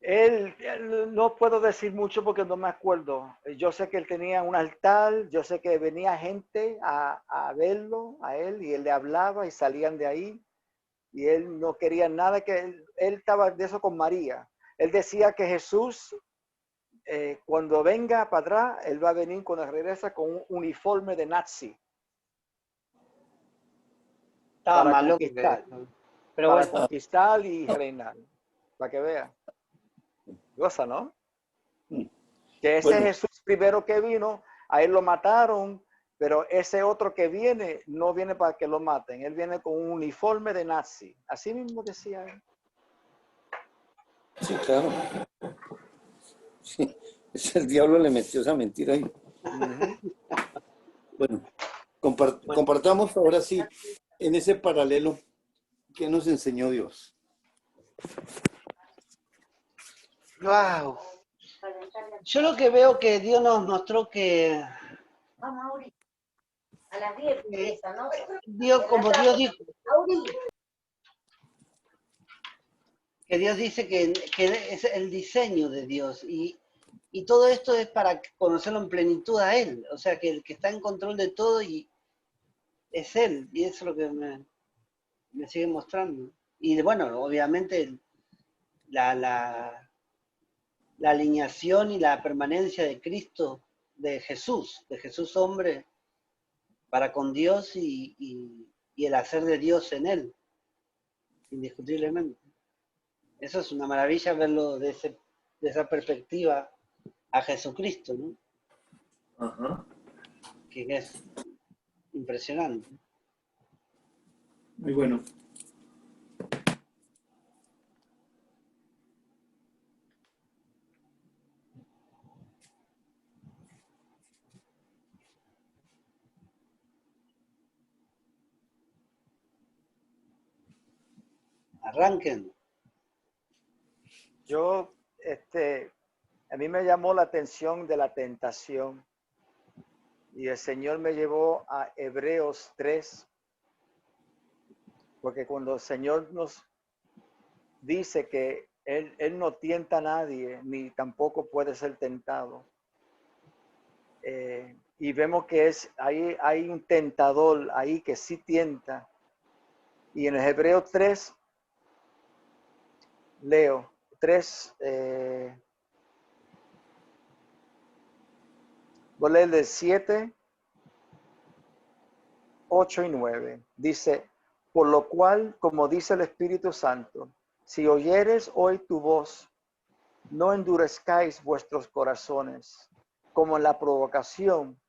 Él no puedo decir mucho porque no me acuerdo. Yo sé que él tenía un altar, yo sé que venía gente a verlo, a él, y él le hablaba y salían de ahí. Y él no quería nada, que él estaba de eso con María. Él decía que Jesús, cuando venga para atrás, él va a venir cuando regresa con un uniforme de nazi. Estaba Para más loco conquistar. pero Para bueno, conquistar y reinar. Para que vea. Cosa, ¿no? Que ese Bueno, Jesús primero que vino, a él lo mataron, pero ese otro que viene, no viene para que lo maten. Él viene con un uniforme de nazi. Así mismo decía él. sí, claro. Sí, el diablo le metió esa mentira ahí. Bueno, compartamos ahora sí, en ese paralelo, ¿qué nos enseñó Dios? wow. Yo lo que veo que Dios nos mostró que A las 10 empieza, ¿no? Dios, como Dios dijo, que Dios dice que es el diseño de Dios y todo esto es para conocerlo en plenitud a Él. O sea, que el que está en control de todo y es Él. Y eso es lo que me sigue mostrando. Y bueno, obviamente la alineación y la permanencia de Cristo, de Jesús hombre, para con Dios y el hacer de Dios en Él, indiscutiblemente. Eso es una maravilla verlo de esa perspectiva a Jesucristo, ¿no? Ajá. Que es impresionante. Muy bueno. Arranquen. Yo, a mí me llamó la atención de la tentación y el Señor me llevó a Hebreos 3, porque cuando el Señor nos dice que él no tienta a nadie, ni tampoco puede ser tentado, y vemos que hay un tentador ahí que sí tienta, y en el Hebreos 3, leo 3, voy a leer del 7, 8 y 9. Dice, por lo cual, como dice el Espíritu Santo, si oyeres hoy tu voz, no endurezcáis vuestros corazones, como en la provocación,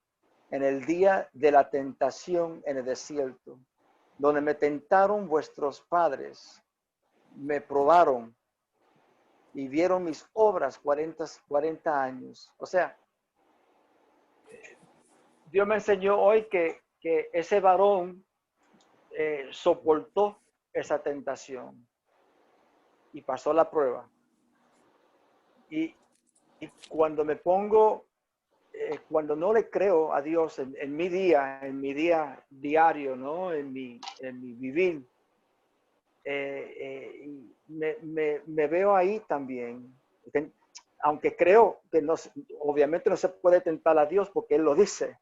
en el día de la tentación en el desierto, donde me tentaron vuestros padres, me probaron y vieron mis obras 40 años. O sea, Dios me enseñó hoy que ese varón soportó esa tentación y pasó la prueba. Y cuando me pongo, cuando no le creo a Dios en mi día diario, ¿no? En mi vivir, me veo ahí también. Aunque creo que obviamente no se puede tentar a Dios porque Él lo dice,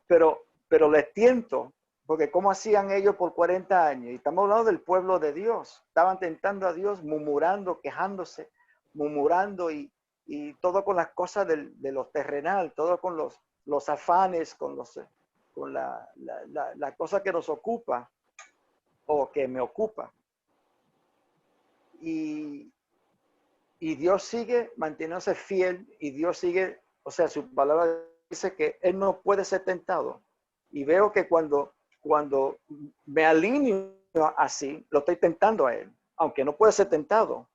pero les tiento, porque ¿cómo hacían ellos por 40 años? Y estamos hablando del pueblo de Dios. Estaban tentando a Dios, murmurando, quejándose, murmurando y todo con las cosas de lo terrenal, todo con los afanes, con la cosa que nos ocupa o que me ocupa. Y Dios sigue manteniéndose fiel y Dios sigue, o sea, su palabra dice que Él no puede ser tentado. Y veo que cuando me alineo así, lo estoy tentando a Él, aunque no puede ser tentado,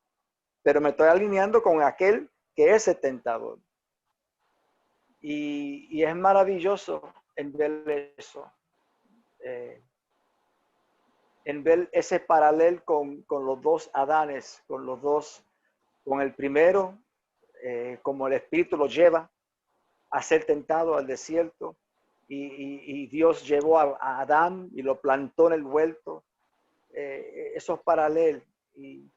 pero me estoy alineando con aquel que es el tentador. Y es maravilloso en ver eso. en ver ese paralelo con los dos Adanes, con el primero, como el Espíritu lo lleva a ser tentado al desierto, y Dios llevó a Adán y lo plantó en el huerto, esos paralelos. Y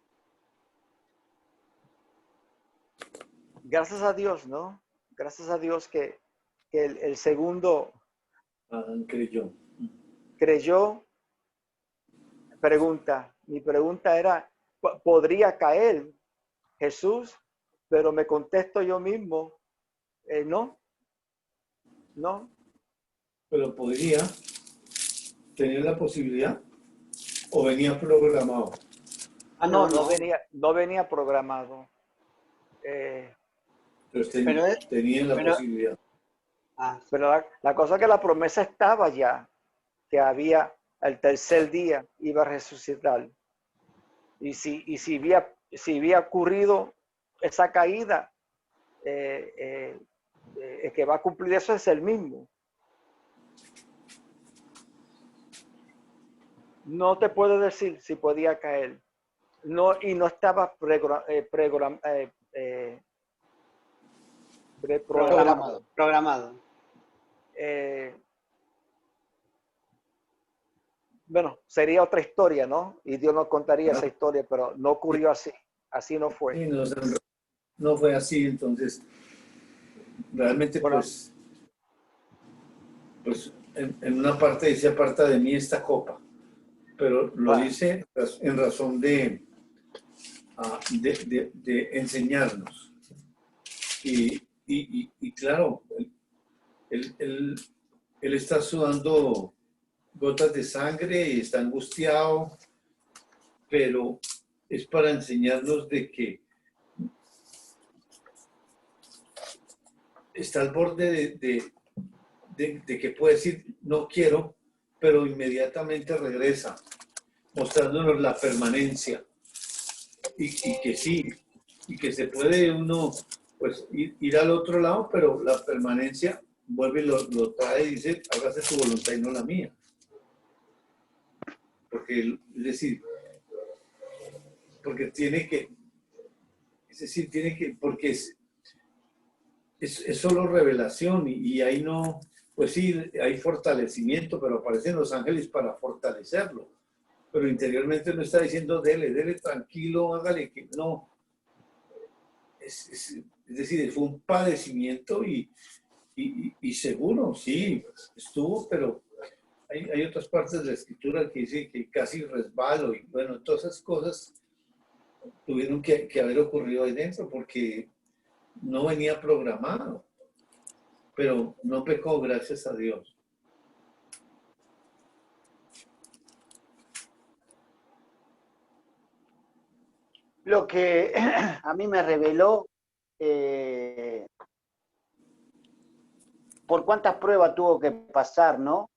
gracias a Dios, ¿no? Gracias a Dios que el segundo Adán creyó. creyó. Mi pregunta era, ¿podría caer Jesús? Pero me contesto yo mismo, no, no. Pero podría tener la posibilidad o venía programado. No venía programado. Tenía la posibilidad. Pero la cosa es que la promesa estaba ya, que había el tercer día iba a resucitar. Y si había ocurrido esa caída, el que va a cumplir eso es el mismo. No te puedo decir si podía caer. No, y no estaba Programado. Bueno, sería otra historia, ¿no? Y Dios nos contaría esa historia, pero no ocurrió así. Así no fue. Sí, no fue así, entonces realmente Bueno, pues en una parte dice, aparta de mí esta copa, pero lo dice en razón de enseñarnos. Y claro, él está sudando gotas de sangre y está angustiado, pero es para enseñarnos de que está al borde de que puede decir no quiero, pero inmediatamente regresa, mostrándonos la permanencia y que sí, y que se puede uno pues ir al otro lado, pero la permanencia vuelve y lo trae y dice, hágase tu voluntad y no la mía. Porque, es decir, porque tiene que, porque es solo revelación y ahí no, pues sí, hay fortalecimiento, pero aparecen los ángeles para fortalecerlo. Pero interiormente no está diciendo, dele tranquilo, hágale que no. Es decir, fue un padecimiento y seguro, sí, estuvo, pero hay otras partes de la escritura que dice que casi resbalo y bueno, todas esas cosas tuvieron que haber ocurrido ahí dentro porque no venía programado, pero no pecó, gracias a Dios. Lo que a mí me reveló por cuántas pruebas tuvo que pasar, ¿no?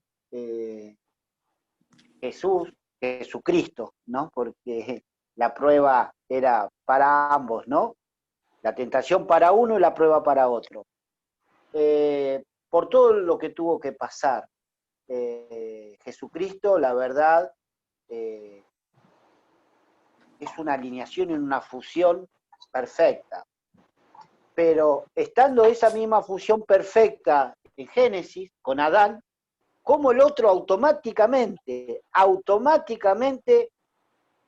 Jesucristo, ¿no? Porque la prueba era para ambos, ¿no? La tentación para uno y la prueba para otro. Por todo lo que tuvo que pasar, Jesucristo, la verdad, es una alineación y una fusión perfecta. Pero estando esa misma fusión perfecta en Génesis, con Adán, como el otro automáticamente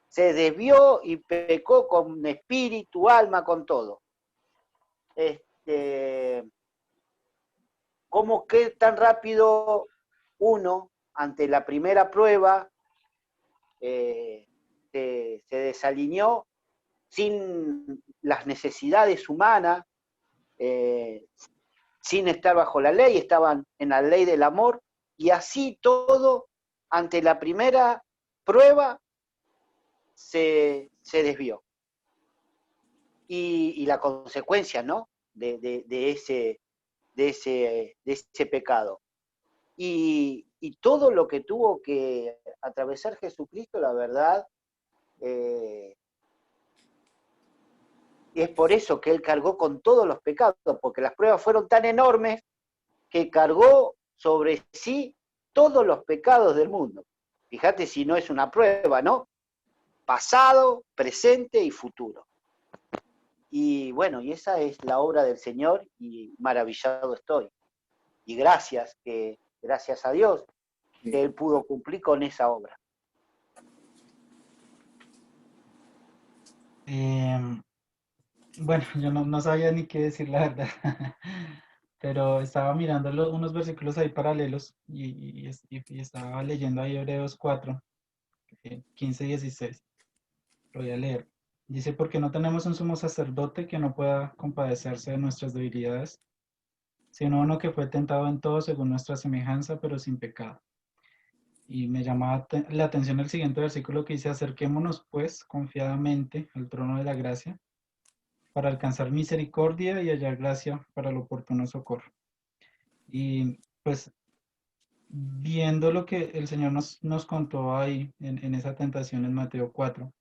se desvió y pecó con espíritu, alma, con todo. ¿Cómo que tan rápido uno, ante la primera prueba, se desalineó sin las necesidades humanas, sin estar bajo la ley, estaban en la ley del amor, y así todo, ante la primera prueba, se desvió. Y la consecuencia, ¿no? de ese pecado. Y todo lo que tuvo que atravesar Jesucristo, la verdad, es por eso que Él cargó con todos los pecados, porque las pruebas fueron tan enormes que cargó sobre sí todos los pecados del mundo. Fíjate si no es una prueba, ¿no? Pasado, presente y futuro. Y bueno, y esa es la obra del Señor y maravillado estoy. Y gracias a Dios que Él pudo cumplir con esa obra. Bueno, yo no sabía ni qué decir, la verdad. Pero estaba mirando unos versículos ahí paralelos y estaba leyendo ahí Hebreos 4, 15 y 16. Lo voy a leer. Dice, porque no tenemos un sumo sacerdote que no pueda compadecerse de nuestras debilidades, sino uno que fue tentado en todo según nuestra semejanza, pero sin pecado. Y me llamaba la atención el siguiente versículo que dice, acerquémonos pues confiadamente al trono de la gracia para alcanzar misericordia y hallar gracia para el oportuno socorro. Y pues viendo lo que el Señor nos contó ahí en esa tentación en Mateo 4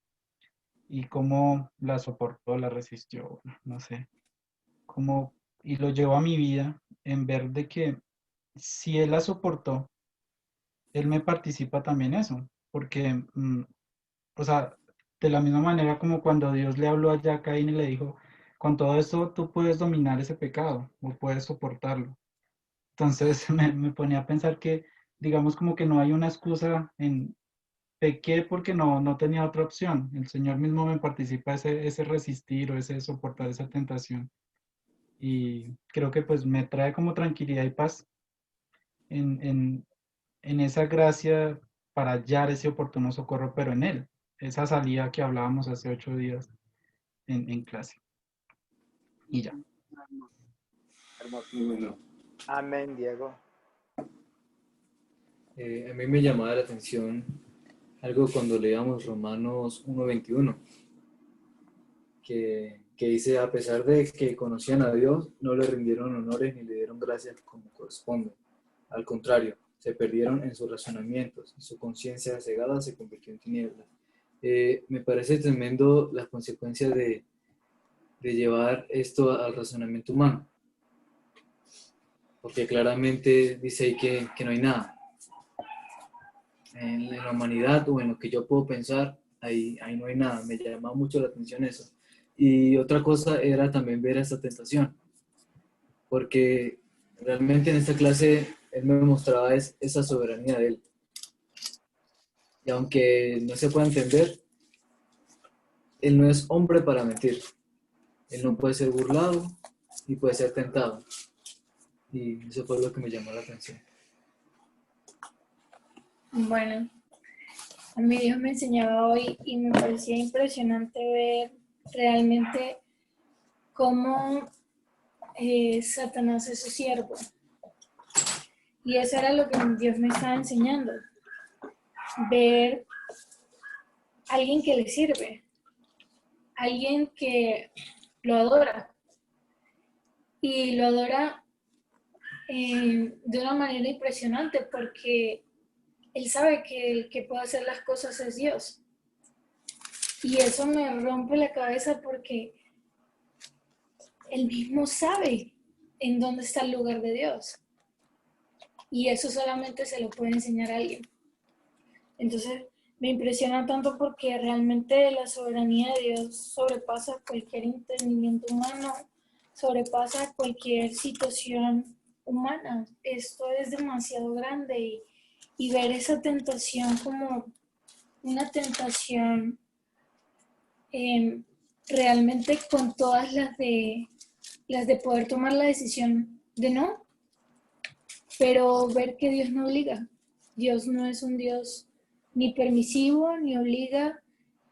y cómo la soportó, la resistió, no sé, cómo, y lo llevó a mi vida en ver de que si Él la soportó, Él me participa también eso, porque, o sea, de la misma manera como cuando Dios le habló allá a Caín y le dijo, con todo esto tú puedes dominar ese pecado o puedes soportarlo. Entonces me ponía a pensar que, digamos, como que no hay una excusa en pequé porque no tenía otra opción. El Señor mismo me participa ese resistir o ese soportar esa tentación. Y creo que pues me trae como tranquilidad y paz en, en, en esa gracia para hallar ese oportuno socorro, pero en Él. Esa salida que hablábamos hace 8 días en clase. Y ya. Hermoso. Muy bueno. Amén, Diego. A mí me llamaba la atención algo cuando leíamos Romanos 1:21, que dice, a pesar de que conocían a Dios, no le rindieron honores ni le dieron gracias como corresponde. Al contrario, se perdieron en sus razonamientos y su conciencia cegada se convirtió en tinieblas. Me parece tremendo las consecuencias de llevar esto al razonamiento humano, porque claramente dice ahí que no hay nada. En la humanidad o en lo que yo puedo pensar, ahí no hay nada. Me llamaba mucho la atención eso. Y otra cosa era también ver esta tentación, porque realmente en esta clase él me mostraba esa soberanía de él. Y aunque no se pueda entender, él no es hombre para mentir. Él no puede ser burlado y puede ser tentado. Y eso fue lo que me llamó la atención. Bueno, a mí Dios me enseñaba hoy y me parecía impresionante ver realmente cómo Satanás es su siervo. Y eso era lo que Dios me estaba enseñando. Ver a alguien que le sirve, alguien que lo adora. Y lo adora de una manera impresionante porque él sabe que el que puede hacer las cosas es Dios. Y eso me rompe la cabeza porque él mismo sabe en dónde está el lugar de Dios. Y eso solamente se lo puede enseñar a alguien. Entonces, me impresiona tanto porque realmente la soberanía de Dios sobrepasa cualquier entendimiento humano, sobrepasa cualquier situación humana. Esto es demasiado grande y ver esa tentación como una tentación realmente con todas las de poder tomar la decisión de no, pero ver que Dios no obliga. Dios no es un Dios ni permisivo, ni obliga,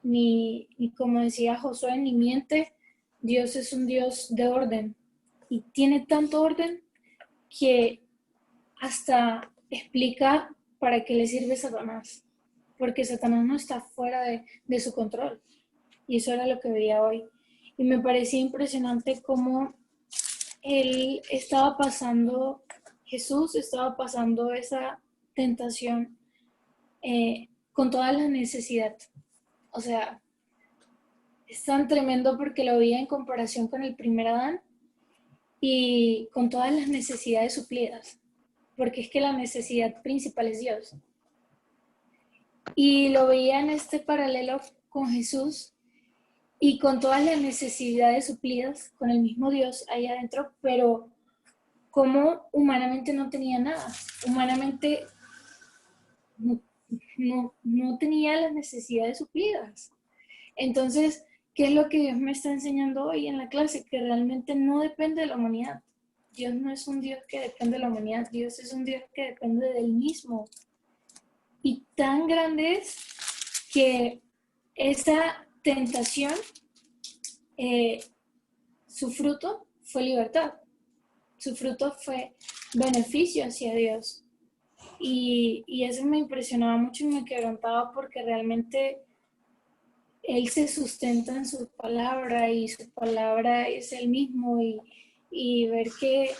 ni como decía Josué, ni miente. Dios es un Dios de orden y tiene tanto orden que hasta explica para qué le sirve Satanás, porque Satanás no está fuera de su control. Y eso era lo que veía hoy. Y me parecía impresionante cómo Jesús estaba pasando esa tentación con toda la necesidad. O sea, es tan tremendo porque lo veía en comparación con el primer Adán y con todas las necesidades suplidas, porque es que la necesidad principal es Dios. Y lo veía en este paralelo con Jesús y con todas las necesidades suplidas con el mismo Dios ahí adentro, pero como humanamente no tenía nada, humanamente no tenía las necesidades suplidas. Entonces, ¿qué es lo que Dios me está enseñando hoy en la clase? Que realmente no depende de la humanidad. Dios no es un Dios que depende de la humanidad, Dios es un Dios que depende del mismo. Y tan grande es que esa tentación, su fruto fue libertad, su fruto fue beneficio hacia Dios. Y eso me impresionaba mucho y me quebrantaba porque realmente Él se sustenta en su palabra y su palabra es el mismo y ver que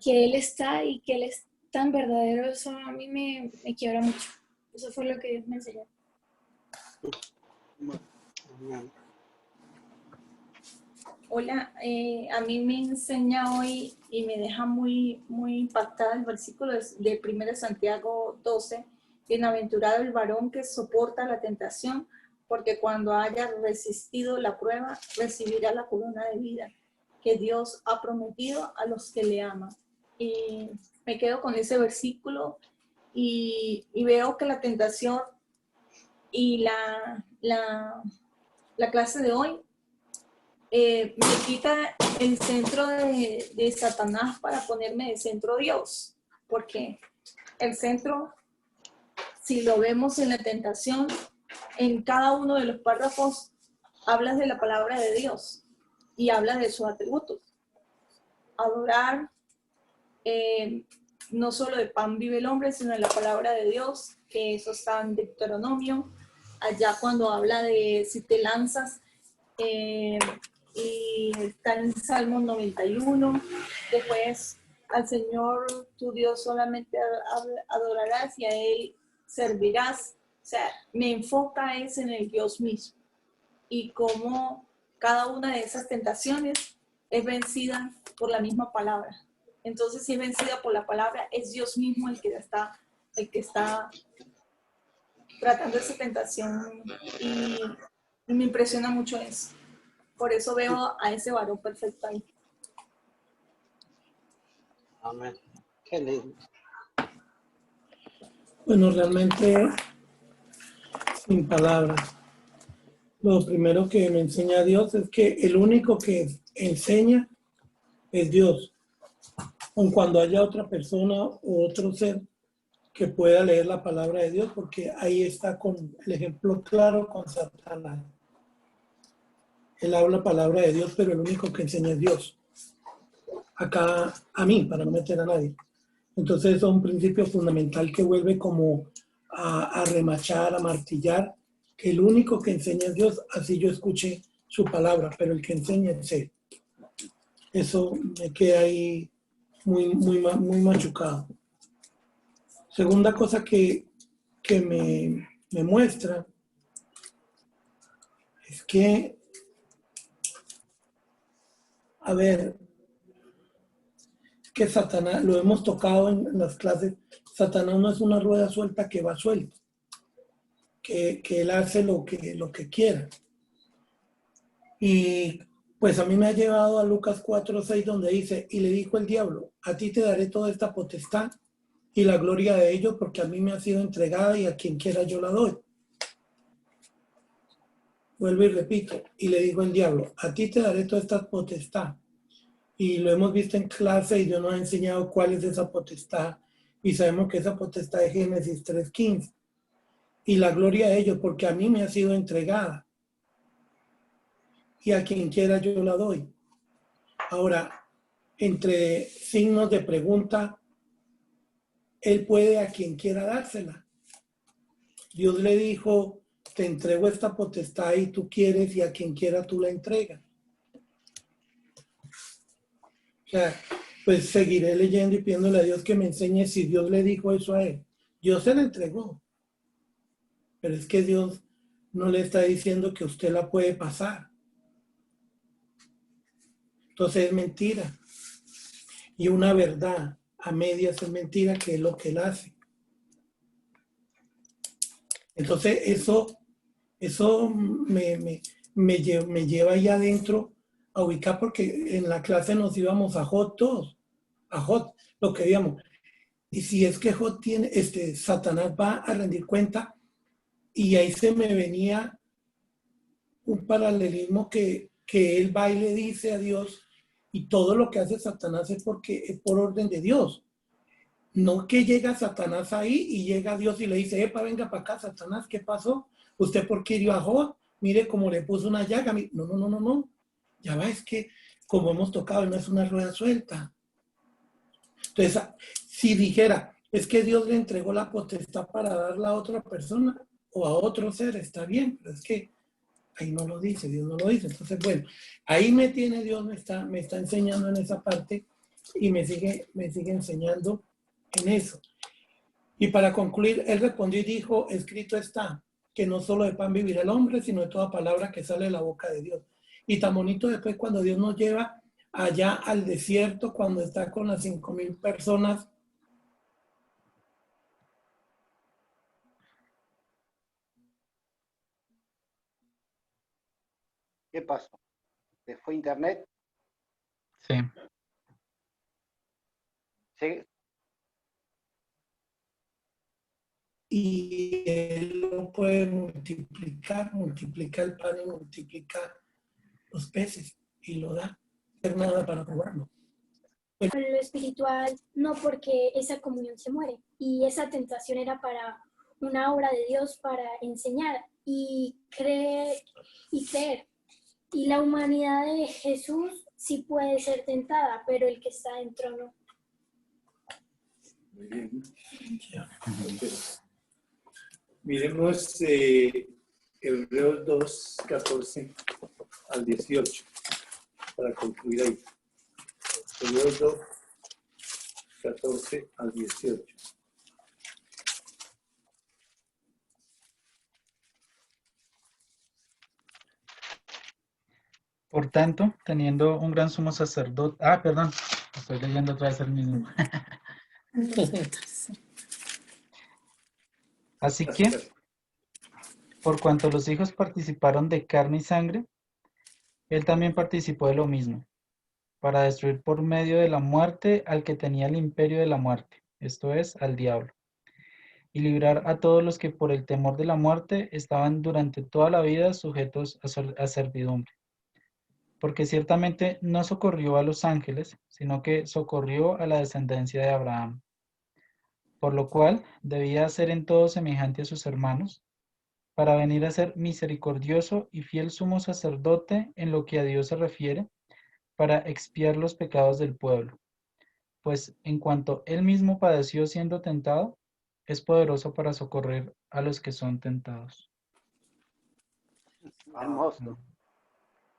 Él está y que Él es tan verdadero, eso a mí me quiebra mucho. Eso fue lo que Dios me enseñó. Hola, a mí me enseña hoy y me deja muy impactada el versículo de 1 Santiago 12. Bienaventurado el varón que soporta la tentación, porque cuando haya resistido la prueba, recibirá la corona de vida que Dios ha prometido a los que le aman. Y me quedo con ese versículo y veo que la tentación y la clase de hoy me quita el centro de Satanás para ponerme de centro Dios, porque el centro, si lo vemos en la tentación, en cada uno de los párrafos hablas de la palabra de Dios y hablas de sus atributos. Adorar, no solo de pan vive el hombre, sino de la palabra de Dios, que eso está en Deuteronomio, allá cuando habla de si te lanzas, y está en Salmo 91, después al Señor tu Dios solamente adorarás y a Él servirás. O sea, me enfoca es en el Dios mismo y cómo cada una de esas tentaciones es vencida por la misma palabra. Entonces, si es vencida por la palabra, es Dios mismo el que está tratando esa tentación y me impresiona mucho eso. Por eso veo a ese varón perfecto ahí. Amén. Qué lindo. Bueno, realmente, sin palabras. Lo primero que me enseña Dios es que el único que enseña es Dios. Aun cuando haya otra persona o otro ser que pueda leer la palabra de Dios, porque ahí está con el ejemplo claro con Satanás. Él habla palabra de Dios, pero el único que enseña es Dios. Acá a mí, para no meter a nadie. Entonces es un principio fundamental que vuelve como a remachar, a martillar, que el único que enseña es Dios, así yo escuché su palabra, pero el que enseña es Él. Eso me queda ahí muy machucado. Segunda cosa que me muestra es que, a ver, que Satanás, lo hemos tocado en las clases, Satanás no es una rueda suelta que va suelto, que él hace lo que quiera. Y pues a mí me ha llevado a Lucas 4:6 donde dice, y le dijo el diablo, a ti te daré toda esta potestad y la gloria de ellos porque a mí me ha sido entregada y a quien quiera yo la doy. Vuelvo y repito, y le dijo el diablo, a ti te daré toda esta potestad. Y lo hemos visto en clase y Dios nos ha enseñado cuál es esa potestad. Y sabemos que esa potestad es Génesis 3:15. Y la gloria de ellos, porque a mí me ha sido entregada. Y a quien quiera yo la doy. Ahora, entre signos de pregunta, Él puede a quien quiera dársela. Dios le dijo, te entrego esta potestad y tú quieres y a quien quiera tú la entregas. O sea, pues seguiré leyendo y pidiéndole a Dios que me enseñe si Dios le dijo eso a él. Dios se la entregó. Pero es que Dios no le está diciendo que usted la puede pasar. Entonces es mentira. Y una verdad a medias es mentira, que es lo que él hace. Entonces eso me lleva ahí adentro a ubicar, porque en la clase nos íbamos a Jod todos, a Jod, lo que veíamos. Y si es que Jod tiene, Satanás va a rendir cuenta, y ahí se me venía un paralelismo que él va y le dice a Dios, y todo lo que hace Satanás es porque es por orden de Dios. No que llega Satanás ahí y llega Dios y le dice, epa, venga para acá, Satanás, ¿qué pasó? ¿Usted por qué hirió a Job? Mire cómo le puso una llaga. No. Ya va, es que como hemos tocado, no es una rueda suelta. Entonces, si dijera, es que Dios le entregó la potestad para darla a otra persona o a otro ser, está bien, pero es que ahí no lo dice, Dios no lo dice. Entonces, bueno, ahí me tiene Dios, me está enseñando en esa parte y me sigue enseñando en eso. Y para concluir, él respondió y dijo, escrito está, que no solo de pan vivirá el hombre, sino de toda palabra que sale de la boca de Dios. Y tan bonito después cuando Dios nos lleva allá al desierto, cuando está con las 5,000 personas. ¿Qué pasó? ¿Se fue internet? Sí. ¿Sí? Y él lo puede multiplicar el pan y multiplicar los peces y lo da. No hay nada para probarlo. Lo espiritual, no, porque esa comunión se muere y esa tentación era para una obra de Dios, para enseñar y creer. Y la humanidad de Jesús sí puede ser tentada, pero el que está dentro no. Muy bien. Miremos Hebreos 2, 14 al 18, para concluir ahí. Hebreos 2, 14 al 18. Por tanto, teniendo un gran sumo sacerdote... perdón, estoy leyendo otra vez el mismo. Así que, por cuanto los hijos participaron de carne y sangre, él también participó de lo mismo, para destruir por medio de la muerte al que tenía el imperio de la muerte, esto es, al diablo, y librar a todos los que por el temor de la muerte estaban durante toda la vida sujetos a servidumbre. Porque ciertamente no socorrió a los ángeles, sino que socorrió a la descendencia de Abraham. Por lo cual debía ser en todo semejante a sus hermanos, para venir a ser misericordioso y fiel sumo sacerdote en lo que a Dios se refiere, para expiar los pecados del pueblo. Pues en cuanto él mismo padeció siendo tentado, es poderoso para socorrer a los que son tentados. Hermoso.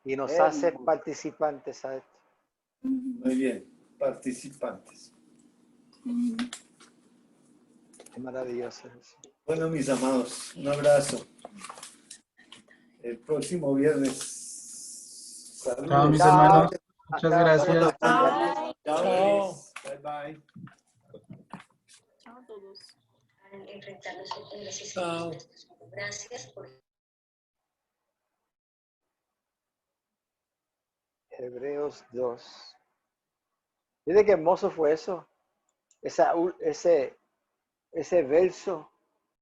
Y nos hace participantes a esto. Muy bien, participantes. Qué maravilloso eso. Bueno, mis amados, un abrazo. El próximo viernes. Saludos. Chao, mis hermanos. Muchas gracias. Chao. Bye, bye. Chao a todos. Chao. Gracias por... Hebreos 2. Mire qué hermoso fue eso. Ese verso